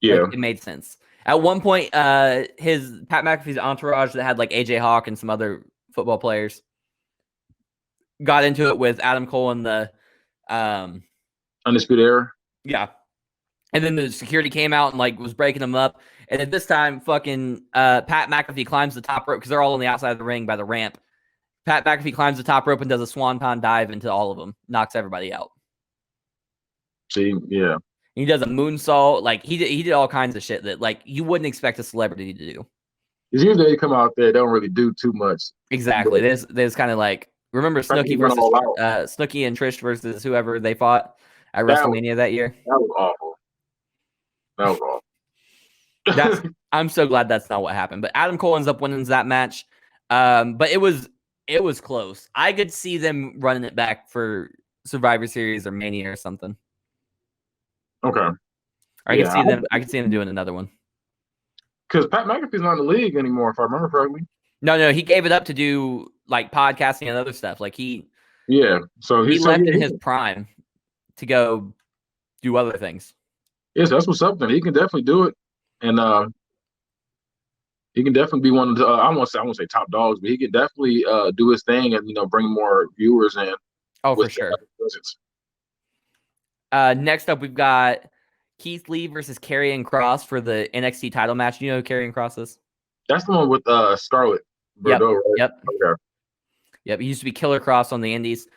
Yeah.
Like, it made sense. At one point, his Pat McAfee's entourage that had like AJ Hawk and some other football players got into it with Adam Cole and the
Undisputed Era.
Yeah. And then the security came out and like was breaking them up. And at this time, fucking Pat McAfee climbs the top rope because they're all on the outside of the ring by the ramp. Pat McAfee climbs the top rope and does a swanton dive into all of them, knocks everybody out.
See, yeah.
He does a moonsault. Like he did all kinds of shit that like you wouldn't expect a celebrity to do.
Because usually they come out there, they don't really do too much.
Exactly. There's kind of like remember Snooki versus Snooki and Trish versus whoever they fought at WrestleMania that year.
That was awful.
I'm so glad that's not what happened. But Adam Cole ends up winning that match. But it was close. I could see them running it back for Survivor Series or Mania or something.
Okay.
I could see them doing another one.
Because Pat McAfee's not in the league anymore, if I remember correctly.
No, he gave it up to do like podcasting and other stuff. Like he left in his prime to go do other things.
Yes, that's what's up. Then he can definitely do it, and he can definitely be one of the. I won't say top dogs, but he can definitely do his thing and bring more viewers in.
Oh, for sure. Next up, we've got Keith Lee versus Karrion Kross for the NXT title match. You know who Karrion Kross is?
That's the one with Scarlett Bordeaux, right?
Yep.
Okay.
Yep. He used to be Killer Kross on the Indies.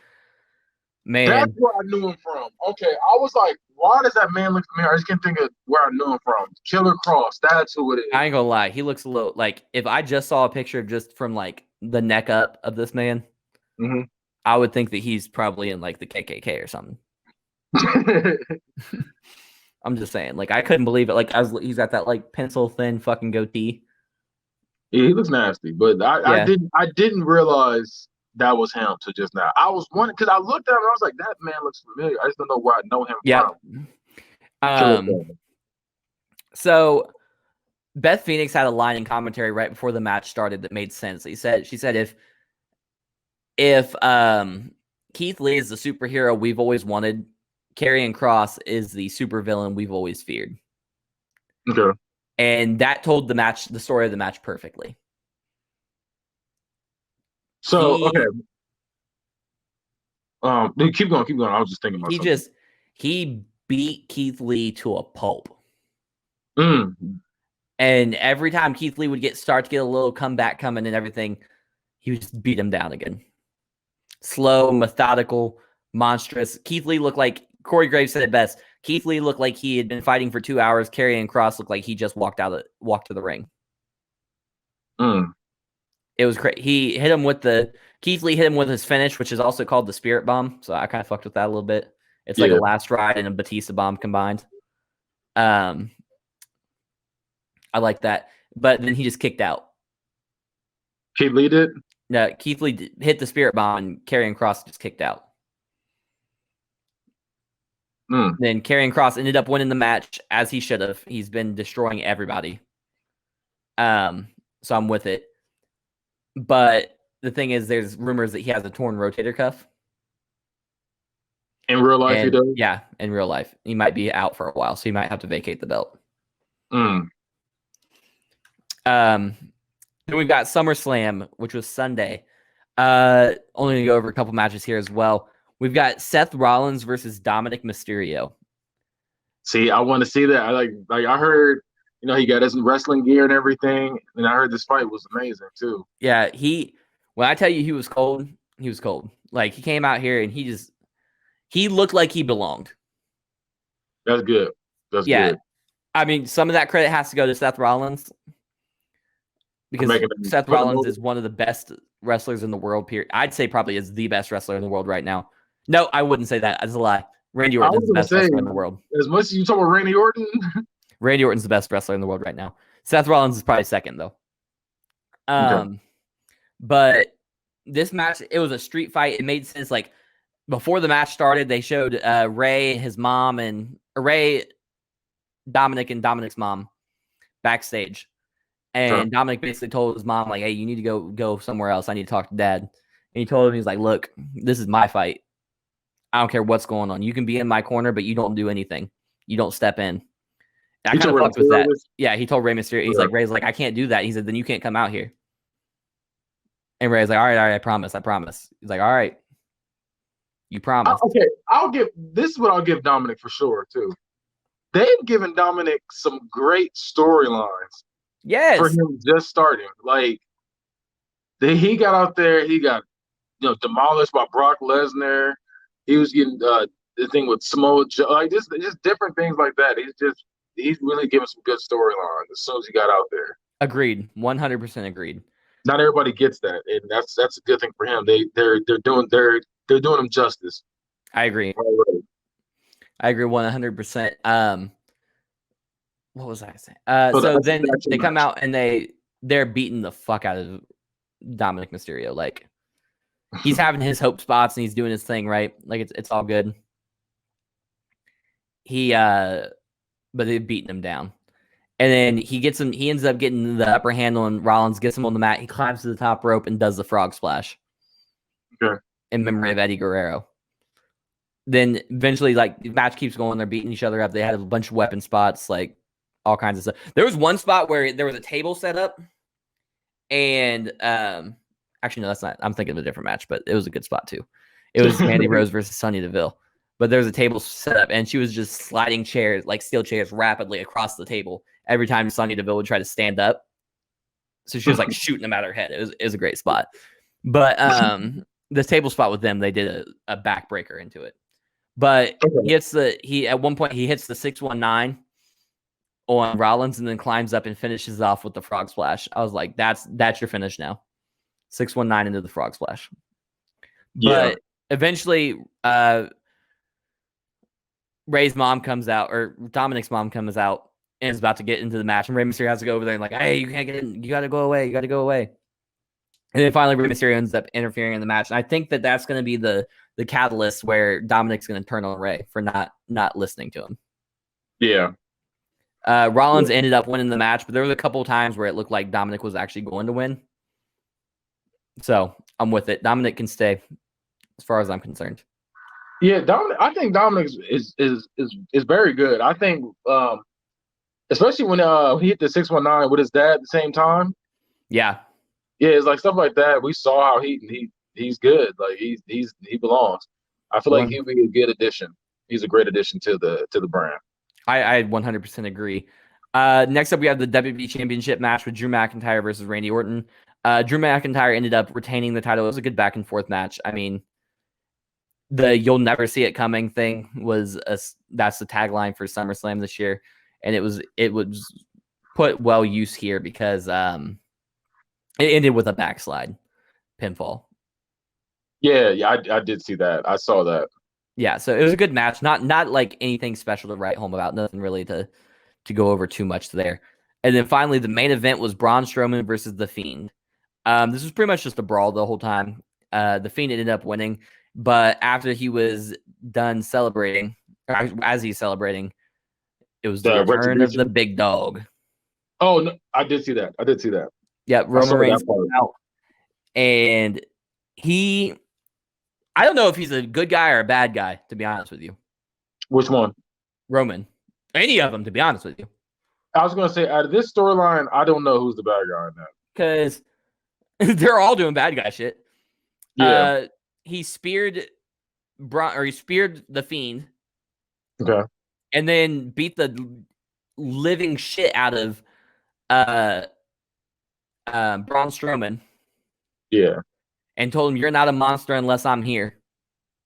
Man.
That's where I knew him from. Okay. I was like, why does that man look familiar? I just can't think of where I knew him from. Killer Kross. That's who it is.
I ain't gonna lie. He looks a little like if I just saw a picture just from like the neck up of this man, I would think that he's probably in like the KKK or something. I'm just saying. Like, I couldn't believe it. Like, he's got that like pencil thin fucking goatee.
Yeah, he looks nasty, but I didn't realize that was him till just now. I was wondering because I looked at him and I was like, that man looks familiar. I just don't know where I know him from.
So Beth Phoenix had a line in commentary right before the match started that made sense. She said if Keith Lee is the superhero we've always wanted, Karrion Kross is the supervillain we've always feared.
Okay.
And that told the story of the match perfectly.
So, okay. Keep going. I was just thinking about something.
He beat Keith Lee to a pulp.
And
every time Keith Lee would start to get a little comeback coming and everything, he would just beat him down again. Slow, methodical, monstrous. Keith Lee looked like Corey Graves said it best. Keith Lee looked like he had been fighting for 2 hours. Karrion Kross looked like he just walked to the ring. It was crazy. Keith Lee hit him with his finish, which is also called the Spirit Bomb. So I kind of fucked with that a little bit. It's like a last ride and a Batista Bomb combined. I like that. But then he just kicked out.
Keith Lee did?
No, Keith Lee hit the Spirit Bomb and Karrion Kross just kicked out. Then Karrion Kross ended up winning the match as he should have. He's been destroying everybody. So I'm with it. But the thing is, there's rumors that he has a torn rotator cuff.
In real life, he does?
Yeah, in real life. He might be out for a while, so he might have to vacate the belt.
Then
we've got SummerSlam, which was Sunday. Only going to go over a couple matches here as well. We've got Seth Rollins versus Dominic Mysterio.
See, I want to see that. I heard, he got his wrestling gear and everything, and I heard this fight was amazing too.
Yeah, when I tell you he was cold, he was cold. Like he came out here and he looked like he belonged.
That's good. That's
Yeah.
good.
I mean, some of that credit has to go to Seth Rollins because Seth Rollins is one of the best wrestlers in the world, period. I'd say probably is the best wrestler in the world right now. No, I wouldn't say that. That's a lie. Randy Orton is the best wrestler in the world.
As much as you talk about Randy Orton,
Randy Orton's the best wrestler in the world right now. Seth Rollins is probably second, though. Okay. But this match, it was a street fight. It made sense. Like, before the match started, they showed Ray, his mom, and Ray, Dominic, and Dominic's mom backstage. And Dominic basically told his mom, like, hey, you need to go somewhere else. I need to talk to Dad. And he told him, he's like, look, this is my fight. I don't care what's going on. You can be in my corner, but you don't do anything. You don't step in. And I kind of fucked with that. Yeah, he told Rey Mysterio, he's like, Ray's like, I can't do that. He said, then you can't come out here. And Ray's like, all right, I promise. He's like, all right. You promise.
Okay, this is what I'll give Dominic for sure, too. They've given Dominic some great storylines.
Yes.
For him just starting. Like, he got out there, he got, demolished by Brock Lesnar. He was getting the thing with Samoa Joe, like just different things like that. He's really giving some good storylines as soon as he got out there.
Agreed, 100% agreed.
Not everybody gets that, and that's a good thing for him. They're doing him justice.
I agree. I agree 100%. What was I saying? So then they come out and they're beating the fuck out of Dominic Mysterio. Like, he's having his hope spots and he's doing his thing, right? Like it's all good. But they've beaten him down. And then he ends up getting the upper hand on Rollins, gets him on the mat. He climbs to the top rope and does the frog splash.
Okay.
In memory of Eddie Guerrero. Then eventually, like, the match keeps going. They're beating each other up. They had a bunch of weapon spots, like all kinds of stuff. There was one spot where there was a table set up. And actually, no, that's not. I'm thinking of a different match, but it was a good spot too. It was Mandy Rose versus Sonya Deville. But there was a table set up, and she was just sliding chairs, like steel chairs, rapidly across the table every time Sonya Deville would try to stand up. So she was like shooting them at her head. It was a great spot. But this table spot with them, they did a backbreaker into it. But at one point he hits the 619 on Rollins and then climbs up and finishes off with the frog splash. I was like, that's your finish now. 619 into the frog splash. Yeah. But eventually Ray's mom comes out, or Dominic's mom comes out and is about to get into the match. And Rey Mysterio has to go over there and like, hey, you can't get in. You got to go away. You got to go away. And then finally Rey Mysterio ends up interfering in the match. And I think that's going to be the catalyst where Dominic's going to turn on Rey for not listening to him.
Yeah.
Rollins ended up winning the match, but there was a couple of times where it looked like Dominic was actually going to win. So I'm with it. Dominic can stay, as far as I'm concerned.
Yeah, I think Dominic is very good. I think, especially when he hit the 619 with his dad at the same time.
Yeah,
it's like stuff like that. We saw how he's good. Like he belongs. I feel like he'll be a good addition. He's a great addition to the brand.
I 100% agree. Next up, we have the WWE Championship match with Drew McIntyre versus Randy Orton. Drew McIntyre ended up retaining the title. It was a good back and forth match. I mean, the "you'll never see it coming" thing that's the tagline for SummerSlam this year, and it was put well use here because it ended with a backslide pinfall.
Yeah, I did see that. I saw that.
Yeah, so it was a good match. Not like anything special to write home about. Nothing really to go over too much there. And then finally, the main event was Braun Strowman versus The Fiend. This was pretty much just a brawl the whole time. The Fiend ended up winning, but after he was done celebrating, as he's celebrating, it was the return of the big dog.
Oh, no, I did see that.
Yeah, Roman Reigns came out, and I don't know if he's a good guy or a bad guy, to be honest with you.
Which one?
Roman. Any of them, to be honest with you.
I was going to say, out of this storyline, I don't know who's the bad guy in that.
Because they're all doing bad guy shit. Yeah. He speared The Fiend.
Okay.
and then beat the living shit out of Braun Strowman.
Yeah.
And told him, "You're not a monster unless I'm here."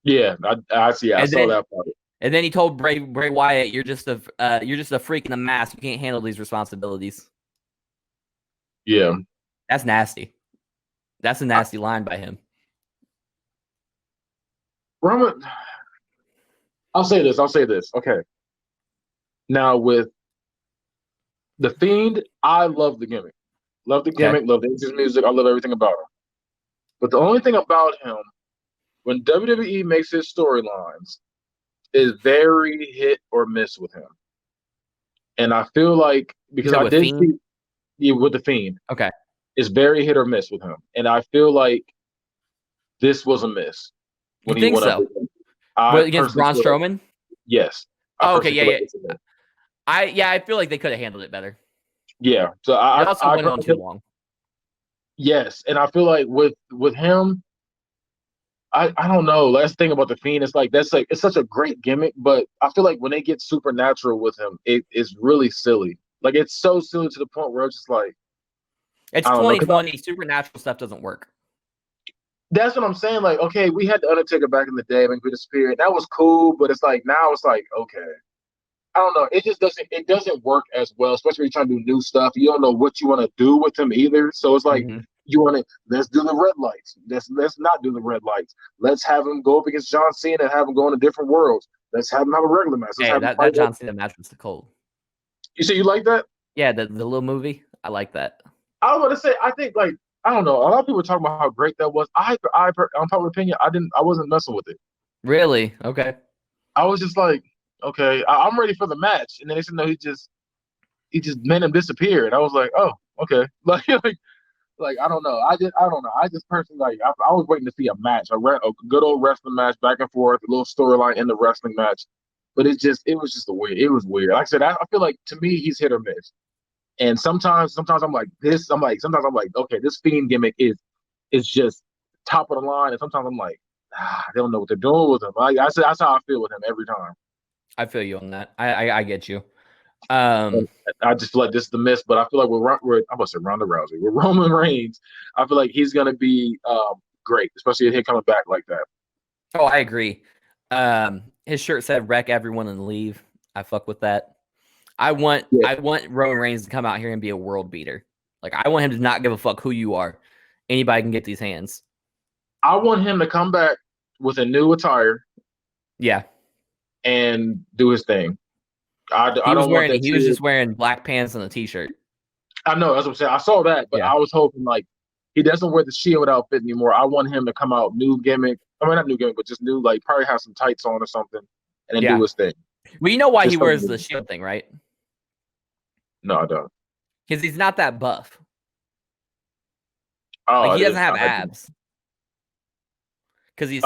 Yeah, I see. I saw that part.
And then he told Bray Wyatt, "You're just a freak in a mask. You can't handle these responsibilities."
Yeah,
that's nasty. That's a nasty line by him.
Roman, I'll say this. Okay. Now with the Fiend, I love the gimmick. Love the gimmick. Love his music. I love everything about him. But the only thing about him, when WWE makes his storylines, is very hit or miss with him. And I feel like because I did see with the Fiend,
okay,
it's very hit or miss with him. And I feel like this was a miss
when he went
up.
Against Braun Strowman?
Yes.
Okay, yeah. I feel like they could have handled it better.
Yeah. So
I also went on too long.
Yes, and I feel like with him, I don't know. That's the thing about the Fiend. It's like it's such a great gimmick, but I feel like when they get supernatural with him, it's really silly. Like it's so silly to the point where it's just like
it's 2020. Supernatural stuff doesn't work.
That's what I'm saying. Like, okay, we had the Undertaker back in the day, and we disappeared. That was cool, but it's like now it's like okay. I don't know. It just doesn't work as well, especially when you're trying to do new stuff. You don't know what you want to do with him either. So it's like you want to let's do the red lights. Let's not do the red lights. Let's have him go up against John Cena and have him go into different worlds. Let's have him have a regular match.
Hey, that John Cena match was cold.
You say you like that?
Yeah, the little movie. I like that.
I was going to say I think like I don't know. A lot of people were talking about how great that was. On top of opinion, I wasn't messing with it.
Really? Okay.
I was just like, okay, I'm ready for the match, and then they said no, he just made him disappear, and I was like, oh, okay, like I don't know, I don't know, I just personally like I was waiting to see a match, a good old wrestling match, back and forth, a little storyline in the wrestling match, but it was weird. Like I said, I feel like to me he's hit or miss, and sometimes I'm like this, sometimes I'm like, okay, this Fiend gimmick is just top of the line, and sometimes I'm like, they don't know what they're doing with him. That's how I feel with him every time.
I feel you on that. I get you.
I just feel like this is the miss, but I feel like we're I'm about to say Ronda Rousey. With Roman Reigns, I feel like he's gonna be great, especially if he coming back like that.
Oh, I agree. His shirt said "wreck everyone and leave." I fuck with that. I want Roman Reigns to come out here and be a world beater. Like I want him to not give a fuck who you are. Anybody can get these hands.
I want him to come back with a new attire.
Yeah.
And do his thing.
He was just wearing black pants and a t-shirt.
I know, that's what I'm saying. I saw that, but I was hoping like he doesn't wear the Shield outfit anymore. I want him to come out new gimmick. I mean, not new gimmick, but just new, like probably have some tights on or something, and then do his thing.
Well, you know why he wears the Shield thing, right?
No, I don't.
Because he's not that buff.
Oh,
like he doesn't have abs. Because he's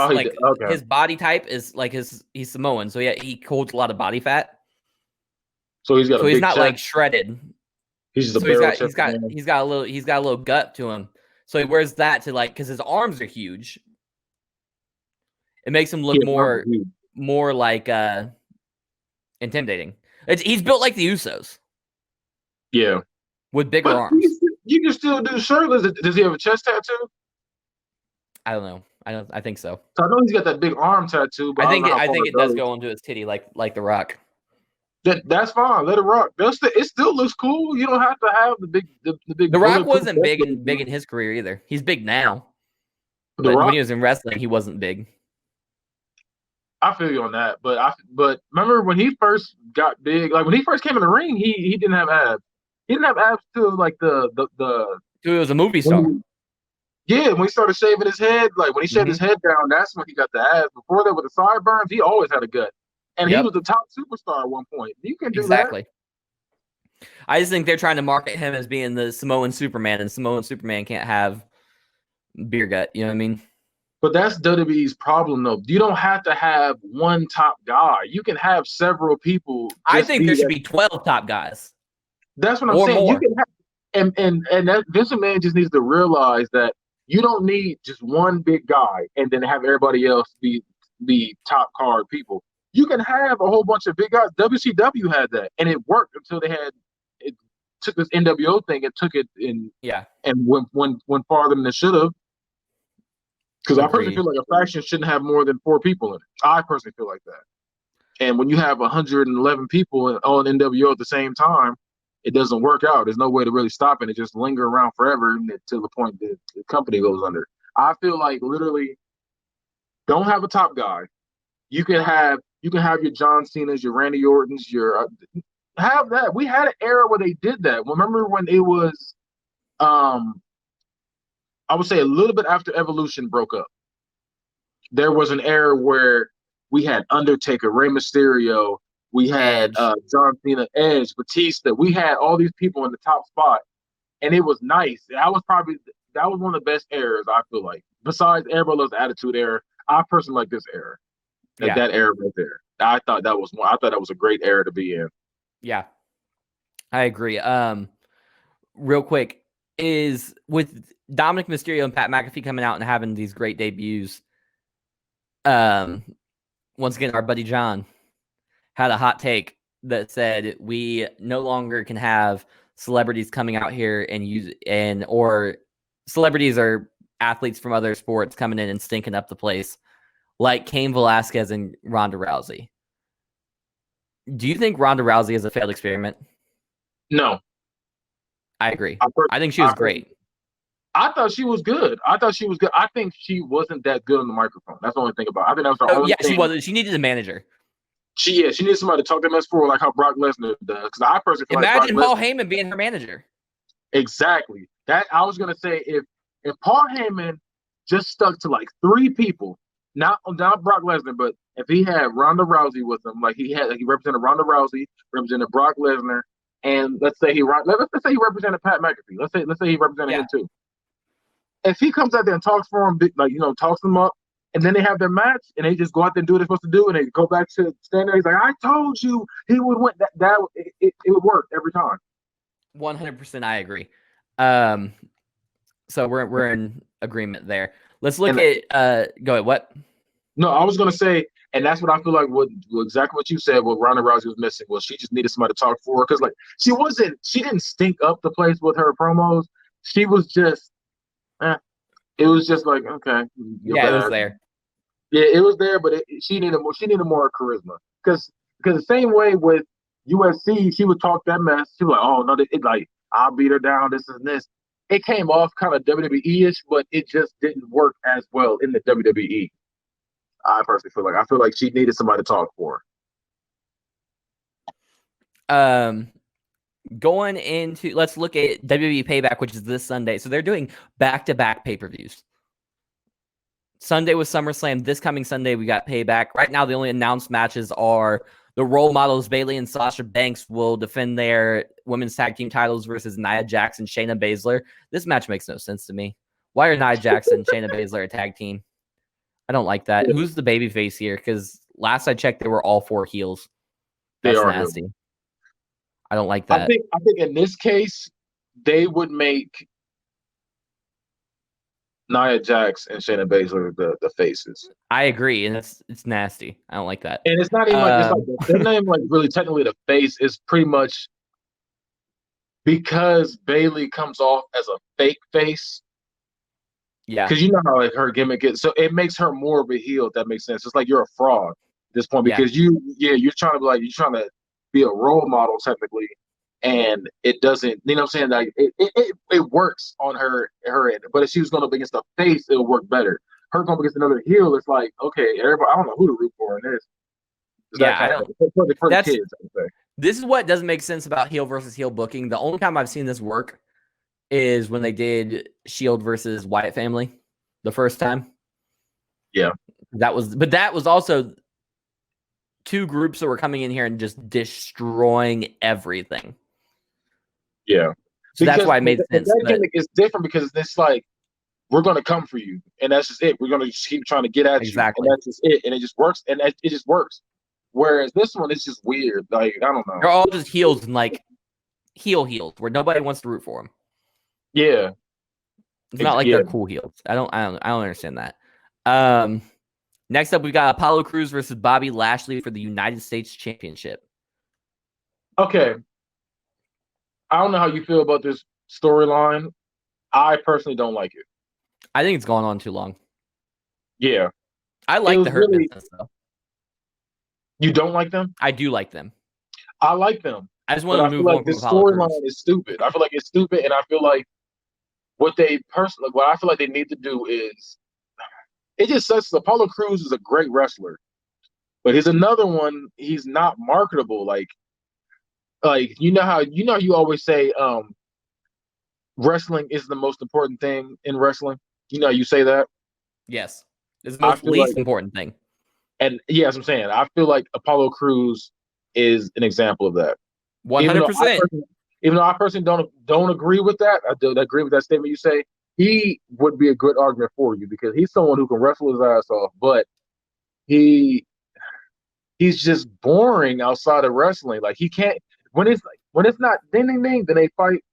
his body type is like he's Samoan, so he holds a lot of body fat.
So he's got.
He's not like shredded.
He's just
he's got a little gut to him. So he wears that to because his arms are huge. It makes him look more like intimidating. He's built like the Usos.
Yeah,
with bigger arms.
You can still do shirtless. Does he have a chest tattoo?
I don't know. I think so.
So I know he's got that big arm tattoo, but
I think it does go into his titty like the Rock.
That's fine. Let it rock. It still looks cool. You don't have to have the big.
The Rock wasn't big in his career either. He's big now. But when he was in wrestling, he wasn't big.
I feel you on that, but remember when he first got big? Like when he first came in the ring, he didn't have abs. He didn't have abs till like the.
He was a movie star.
Yeah, when he started shaving his head, like when he shaved his head down, that's when he got the abs. Before that, with the sideburns, he always had a gut. And he was the top superstar at one point. You can do that.
I just think they're trying to market him as being the Samoan Superman, and Samoan Superman can't have beer gut. You know what I mean?
But that's WWE's problem, though. You don't have to have one top guy. You can have several people.
I think there should be 12 top guys.
That's what I'm saying. More. You can have, and that Vince McMahon just needs to realize that you don't need just one big guy and then have everybody else be top card people. you can have a whole bunch of big guys. WCW had that, and it worked until it took this NWO thing and took it in and went farther than it should have. Because I personally feel like a faction shouldn't have more than 4 people in it. I personally feel like that. And when you have 111 people on NWO at the same time, it doesn't work out. There's no way to really stop it. It just linger around forever until the point that the company goes under. I feel like literally don't have a top guy. You can have your John Cena's, your Randy Orton's, your have that. We had an era where they did that. Remember when it was I would say a little bit after Evolution broke up. There was an era where we had Undertaker, Rey Mysterio, we had John Cena, Edge, Batista. We had all these people in the top spot, and it was nice. That was one of the best eras, I feel like. Besides everybody loves the Attitude Era, I personally like this era. That era right there. I thought that was a great era to be in.
Yeah, I agree. Real quick, is with Dominic Mysterio and Pat McAfee coming out and having these great debuts. Once again, our buddy John had a hot take that said we no longer can have celebrities coming out here or celebrities or athletes from other sports coming in and stinking up the place like Cain Velasquez and Ronda Rousey. Do you think Ronda Rousey is a failed experiment?
No.
I agree. I think she was great.
I thought she was good. I think she wasn't that good on the microphone. That's the only thing about it. I think that was the only thing.
She wasn't. She needed a manager.
She needed somebody to talk to us for, like how Brock Lesnar does. Because I personally feel
imagine Paul Heyman being her manager.
Exactly. That I was gonna say if Paul Heyman just stuck to like 3 people, not Brock Lesnar, but if he had Ronda Rousey with him, like he represented Ronda Rousey, represented Brock Lesnar, and let's say he represented Pat McAfee. Let's say he represented him too. If he comes out there and talks for him, like talks them up, and then they have their match, and they just go out there and do what they're supposed to do, and they go back to stand there. He's like, "I told you he would win." It would work every time.
100%, I agree. So we're in agreement there. Let's look at go ahead. What?
No, I was gonna say, and that's what I feel like. Exactly what you said. What Ronda Rousey was missing was she just needed somebody to talk for her, because like she didn't stink up the place with her promos. She was just. It was just like, okay.
Yeah, it was there.
Yeah, it was there, but she needed more charisma. Because the same way with UFC, she would talk that mess. She was like, oh no, like I'll beat her down. This and this. It came off kind of WWE-ish, but it just didn't work as well in the WWE. I personally feel like she needed somebody to talk for
her. Going into, let's look at WWE Payback, which is this Sunday. So they're doing back-to-back pay-per-views. Sunday was SummerSlam. This coming Sunday, we got Payback. Right now, the only announced matches are the role models Bayley and Sasha Banks will defend their women's tag team titles versus Nia Jax and Shayna Baszler. This match makes no sense to me. Why are Nia Jax and Shayna Baszler a tag team? I don't like that. Who's the babyface here? Because last I checked, they were all 4 heels. That's nasty. Heels. I don't like that.
I think in this case, they would make Nia Jax and Shayna Baszler the faces.
I agree, and it's nasty. I don't like that.
And it's not even they're not even like really technically the face. It's pretty much because Bayley comes off as a fake face.
Yeah,
because you know how like her gimmick is, so it makes her more of a heel. If that makes sense. It's like you're a fraud at this point because you're trying to be a role model technically, and it doesn't. You know what I'm saying? Like it works on her end, but if she was going up against a face, it'll work better. Her going against another heel, it's like okay, everybody. I don't know who to root for in this.
I don't.
For the kids, I would say.
This is what doesn't make sense about heel versus heel booking. The only time I've seen this work is when they did Shield versus Wyatt family the first time.
Yeah,
that was also 2 groups that were coming in here and just destroying everything.
Yeah,
so that's why it made sense.
That gimmick is different because it's like we're going to come for you, and that's just it. We're going to just keep trying to get at you, and that's just it. And it just works, and it just works. Whereas this one, it's just weird. Like I don't know.
They're all just heels and like heels where nobody wants to root for them.
Yeah,
it's not like they're cool heels. I don't understand that. Next up, we got Apollo Crews versus Bobby Lashley for the United States Championship.
Okay. I don't know how you feel about this storyline. I personally don't like it.
I think it's going on too long.
Yeah.
I like the Hurt Business, though.
You don't like them?
I do like them.
I like them.
I just want to move on from
this
Apollo Crews.
storyline is stupid. I feel like it's stupid, and I feel like what I feel like they need to do is it just sucks. Apollo Crews is a great wrestler, but he's another one. He's not marketable. Like you know how you always say wrestling is the most important thing in wrestling. You know, you say that.
Yes, it's the most least important thing.
And yeah, as I'm saying, I feel like Apollo Crews is an example of that.
100%.
Even though I personally don't agree with that, I don't agree with that statement you say. He would be a good argument for you because he's someone who can wrestle his ass off, but he's just boring outside of wrestling. Like he can't when it's not ding ding ding, then they fight.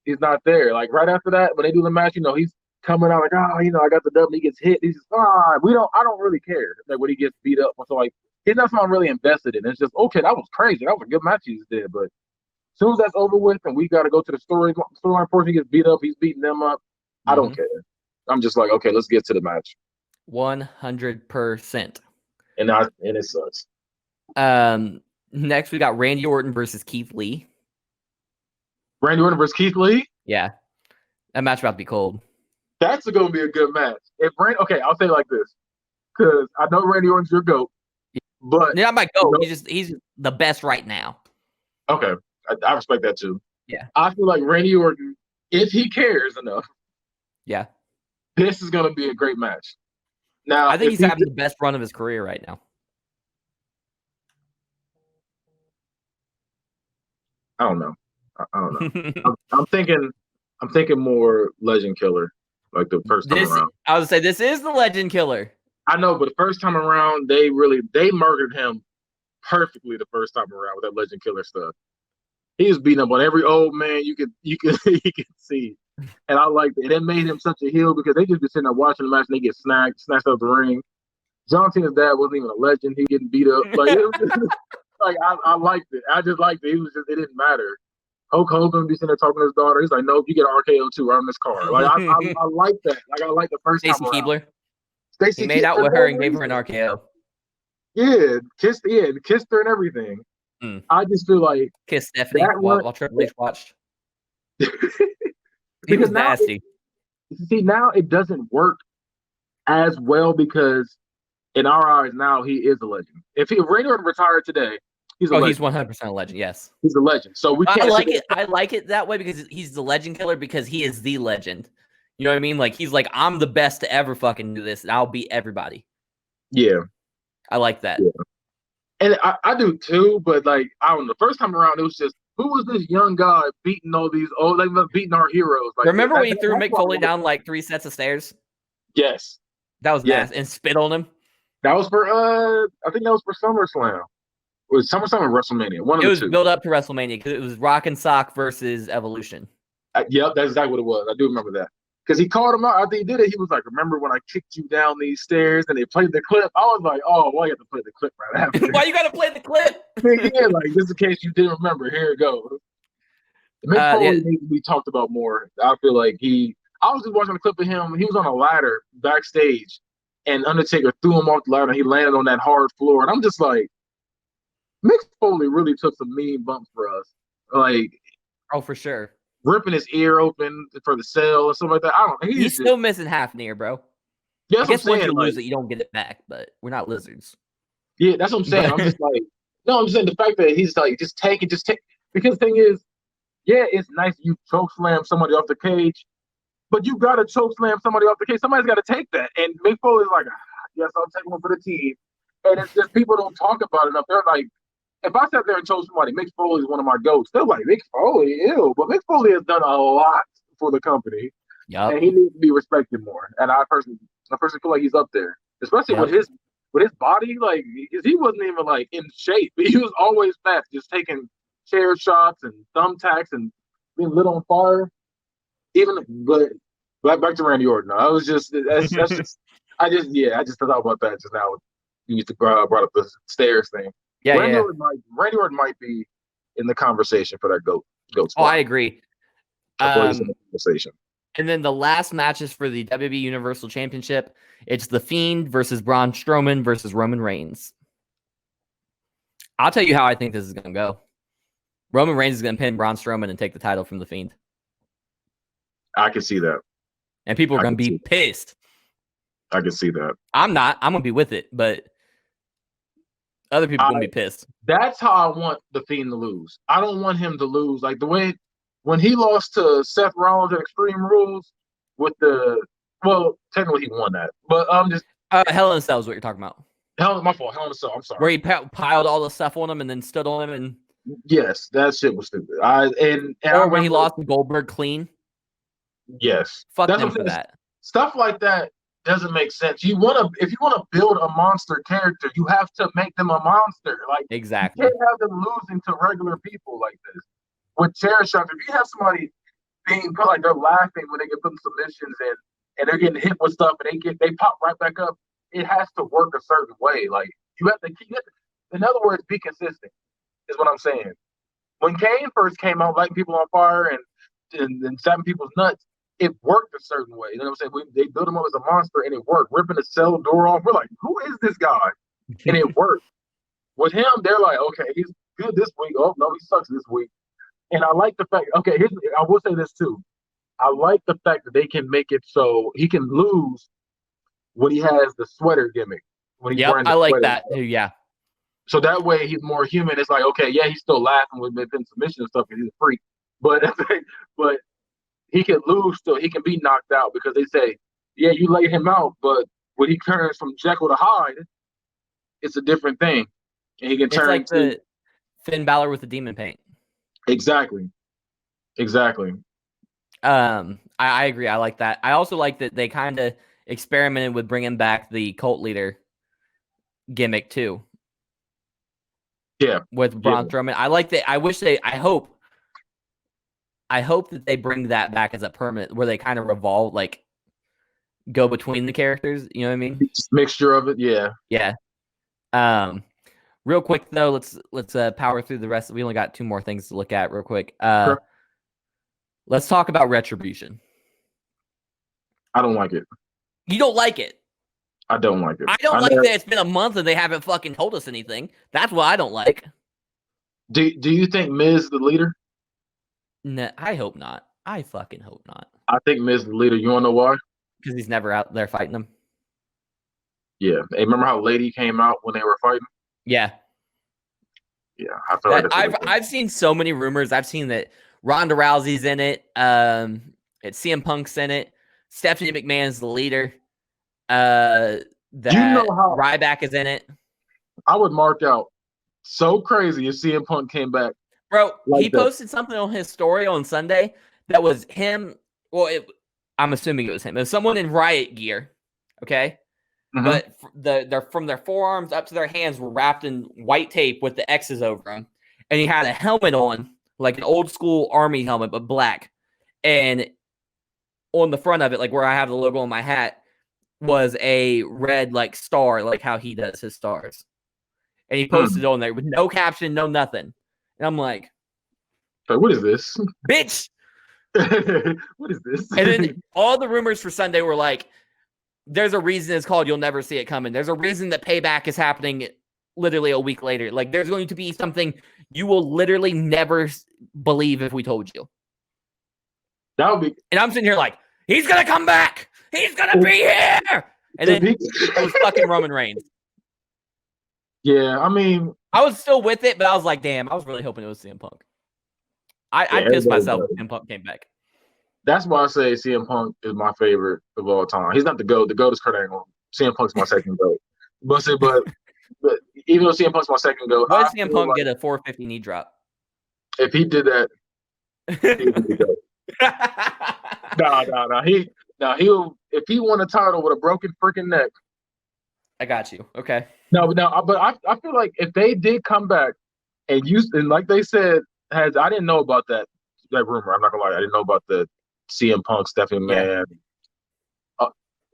He's not there. Like right after that, when they do the match, he's coming out like, I got the W. He gets hit. He's just, I don't really care. Like when he gets beat up, so like he's not something I'm really invested in. It's just okay. That was crazy. That was a good match he just did, but as soon as that's over with and we got to go to the storyline portion, he gets beat up. He's beating them up. I don't care. I'm just like, okay, let's get to the match.
100%.
And it sucks.
Next, we got Randy Orton versus Keith Lee.
Randy Orton versus Keith Lee?
Yeah. That match about to be cold.
That's going to be a good match. Okay, I'll say it like this. Because I know Randy Orton's your GOAT. But
not my GOAT. He's the best right now.
Okay. I respect that too.
Yeah.
I feel like Randy Orton, if he cares enough,
yeah,
this is going to be a great match. Now,
I think he's having the best run of his career right now.
I don't know. I'm thinking more Legend Killer, like the first time around.
I would say this is the Legend Killer.
I know, but the first time around, they murdered him perfectly the first time around with that Legend Killer stuff. He was beating up on every old man you could see. And I liked it. It made him such a heel because they just be sitting there watching the match and they get snatched out of the ring. John Cena's dad wasn't even a legend. He getting beat up. Like it was just, like I liked it. I just liked it. It didn't matter. Hulk Hogan be sitting there talking to his daughter. He's like, nope, you get an RKO too right on this car. Like I like that. Like I like the first
Stacey
time
Keebler.
Stacey
he made out with her and gave her an RKO.
Yeah, kissed her and everything. I just feel like
kiss Stephanie while Triple H watched. He was nasty.
Now it doesn't work as well because in our eyes now he is a legend. If Randy Orton retired today, he's a legend.
He's 100% a legend. Yes,
he's a legend. So we can't.
I like it that way because he's the Legend Killer because he is the legend. You know what I mean? Like he's like, I'm the best to ever fucking do this, and I'll beat everybody.
Yeah,
I like that.
Yeah. And I do too, but like I don't know. The first time around, it was just who was this young guy beating all these beating our heroes? Like,
remember when he threw Mick Foley down like 3 sets of stairs?
Yes,
that was nasty, and spit on him.
That was for I think that was for SummerSlam. It was SummerSlam or WrestleMania. One of the two. It
was built up to WrestleMania because it was Rock and Sock versus Evolution.
Yep, that's exactly what it was. I do remember that. Because he called him out after he did it. He was like, remember when I kicked you down these stairs and they played the clip? I was like, oh, why you have to play the clip right after?
Why you got to play the clip?
Yeah, like, just in case you didn't remember, here it goes. Mick Foley needs to be talked about more. I feel like I was just watching a clip of him. He was on a ladder backstage and Undertaker threw him off the ladder and he landed on that hard floor. And I'm just like, Mick Foley really took some mean bumps for us. Like,
oh, for sure.
Ripping his ear open for the sell and stuff like that. I don't know.
He's still missing half an ear, bro.
Yeah,
I guess once you lose it, you don't get it back, but we're not lizards.
Yeah, that's what I'm saying. I'm just like, no, I'm saying the fact that he's like, just take. Because the thing is, yeah, it's nice you choke slam somebody off the cage, but you got to choke slam somebody off the cage. Somebody's got to take that. And Mick Foley's like, yes, I'll take one for the team. And it's just people don't talk about it enough. They're like, if I sat there and chose somebody, Mick Foley is one of my goats. They're like, Mick Foley, ew. But Mick Foley has done a lot for the company.
Yep.
And he needs to be respected more. And I personally feel like he's up there. Especially with his body, like, because he wasn't even, like, in shape. He was always fat, just taking chair shots and thumbtacks and being lit on fire. But back to Randy Orton. I was just, that's just, I just thought about that just now. You used to brought up the stairs thing.
Yeah,
Randy Orton might be in the conversation for that goat
Oh,
spot.
I agree.
I feel like he's in the conversation.
And then the last matches for the WWE Universal Championship, it's The Fiend versus Braun Strowman versus Roman Reigns. I'll tell you how I think this is going to go. Roman Reigns is going to pin Braun Strowman and take the title from The Fiend.
I can see that.
And people are going to be pissed.
I can see that.
I'm not. I'm going to be with it, but other people are going to be pissed.
That's how I want The Fiend to lose. I don't want him to lose. Like the way when he lost to Seth Rollins at Extreme Rules with technically he won that. But I'm just
Hell in a Cell is what you're talking about.
My fault. Hell in a Cell. I'm sorry.
Where he piled all the stuff on him and then stood on him and
yes, that shit was stupid.
Or when he lost to Goldberg clean.
Yes.
Fuck them for that.
Stuff like that doesn't make sense. If you want to build a monster character, you have to make them a monster. Like
exactly.
You can't have them losing to regular people like this. With chair shots, if you have somebody being put like they're laughing when they get put in submissions and they're getting hit with stuff and they pop right back up, it has to work a certain way. Like you have to keep it. In other words, be consistent is what I'm saying. When Kane first came out lighting people on fire and stabbing people's nuts, it worked a certain way. You know what I'm saying? They built him up as a monster and it worked. Ripping the cell door off. We're like, who is this guy? And it worked. With him, they're like, okay, he's good this week. Oh, no, he sucks this week. And I like the fact, I will say this too. I like the fact that they can make it so he can lose when he has the sweater gimmick. When he's wearing the
I like
sweater.
that too, yeah.
So that way he's more human. It's like, okay, yeah, he's still laughing with him submission and stuff because he's a freak. But he can lose still. He can be knocked out because they say, yeah, you laid him out, but when he turns from Jekyll to Hyde, it's a different thing. And he can turn
into the Finn Balor with the demon paint.
Exactly.
I agree. I like that. I also like that they kind of experimented with bringing back the cult leader gimmick too.
Yeah.
With Braun Strowman. I like that. I hope that they bring that back as a permanent where they kind of revolve, like go between the characters. You know what I mean?
Just mixture of it. Yeah.
Yeah. Real quick though, let's power through the rest. We only got 2 more things to look at real quick.
Sure.
Let's talk about Retribution.
I don't like it.
You don't like it?
I don't like it.
I don't like that it's been a month and they haven't fucking told us anything. That's what I don't like.
Do you think Miz is the leader?
No, I hope not. I fucking hope not.
I think Miz is the leader. You want to know why?
Because he's never out there fighting them.
Yeah. Hey, remember how Lady came out when they were fighting?
Yeah.
Yeah. I feel like
I've seen so many rumors. I've seen that Ronda Rousey's in it. It's CM Punk's in it. Stephanie McMahon's the leader. That Ryback is in it.
I would mark out so crazy if CM Punk came back.
Bro, he posted something on his story on Sunday that was him. Well, I'm assuming it was him. It was someone in riot gear. Okay.
Mm-hmm.
But from their forearms up to their hands were wrapped in white tape with the X's over them. And he had a helmet on, like an old school army helmet, but black. And on the front of it, like where I have the logo on my hat, was a red like star, like how he does his stars. And he posted it on there with no caption, no nothing. And I'm like,
what is this?
Bitch!
What is this?
And then all the rumors for Sunday were like, there's a reason it's called You'll Never See It Coming. There's a reason that Payback is happening literally a week later. Like, there's going to be something you will literally never believe if we told you.
That would be.
And I'm sitting here like, he's going to come back. He's going to be here. And then it was fucking Roman Reigns.
Yeah, I mean.
I was still with it, but I was like, damn, I was really hoping it was CM Punk. I pissed myself when CM Punk came back.
That's why I say CM Punk is my favorite of all time. He's not the GOAT. The GOAT is Kurt Angle. CM Punk's my second GOAT. But even though CM Punk's my second GOAT,
why did CM Punk get a 450 knee drop?
If he did that, he would be GOAT. No. If he won a title with a broken freaking neck.
I got you. Okay.
No, but I feel like if they did come back and like they said, I didn't know about that rumor. I'm not gonna lie, I didn't know about the CM Punk, Stephanie Man.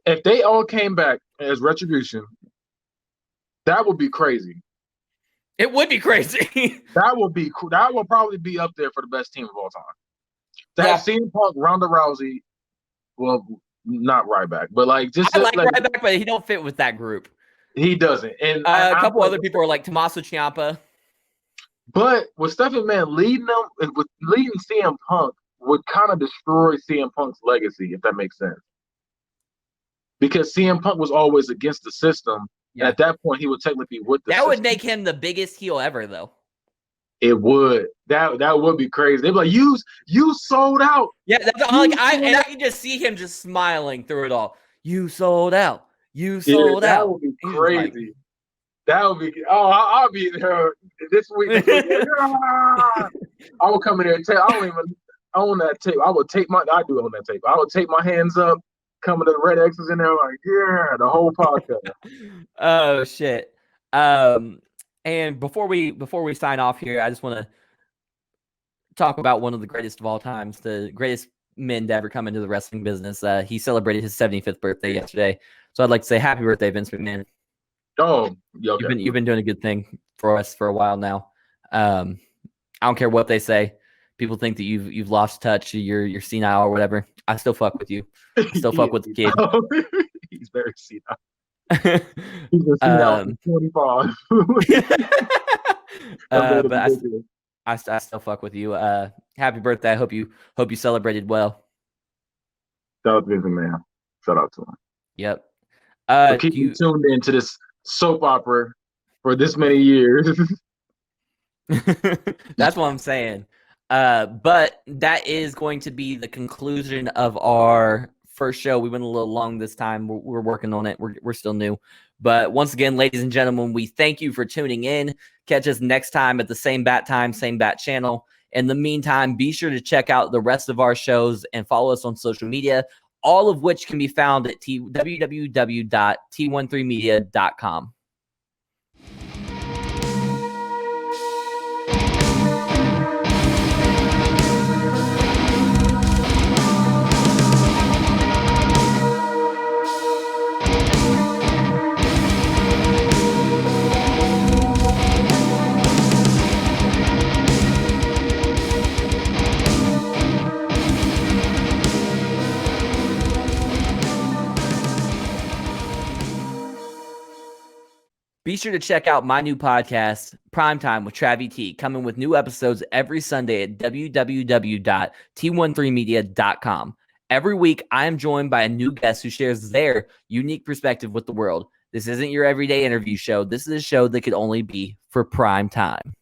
If they all came back as Retribution, that would be crazy.
It would be crazy.
That would be cool. That will probably be up there for the best team of all time. That
Yeah.
CM Punk, Ronda Rousey, well, not Ryback, but like just
I like
like
Ryback, but he don't fit with that group.
he doesn't. And
A
I
couple
feel
other people are like Tommaso Ciampa.
but with Stephanie Man leading them, with leading CM Punk would kind of destroy CM Punk's legacy, if that makes sense. Because CM Punk was always against the system, and at that point, he would technically be with the system.
That would make him the biggest heel ever, though.
It would. That would be crazy. They'd be like, you sold out.
Yeah, I can just see him just smiling through it all. You sold out. You sold out.
That would be crazy. That would be. Oh, I'll be there this week. I will come in there and tell. I don't even own that tape. I will take my. I do own that tape. I will take my hands up, coming to the red X's in there, like the whole podcast.
Oh shit. And before we sign off here, I just want to talk about one of the greatest of all times, the greatest men to ever come into the wrestling business. He celebrated his 75th birthday yesterday, so I'd like to say happy birthday, Vince McMahon.
Oh, okay.
You've been doing a good thing for us for a while now. I don't care what they say. People think that you've lost touch, you're senile or whatever. I still fuck with you. I still fuck with the kid.
He's very senile. He's been senile for 25.
But I still fuck with you. Happy birthday! I hope you celebrated well.
That was Vince McMahon. Shout out to him.
Yep.
Keep you tuned into this soap opera for this many years.
That's what I'm saying. But that is going to be the conclusion of our first show. We went a little long this time. We're working on it. We're still new. But once again, ladies and gentlemen, we thank you for tuning in. Catch us next time at the same bat time, same bat channel. In the meantime, be sure to check out the rest of our shows and follow us on social media, all of which can be found at www.t13media.com. Be sure to check out my new podcast, PrimeTime with Travvy T, coming with new episodes every Sunday at www.t13media.com. Every week, I am joined by a new guest who shares their unique perspective with the world. This isn't your everyday interview show. This is a show that could only be for prime time.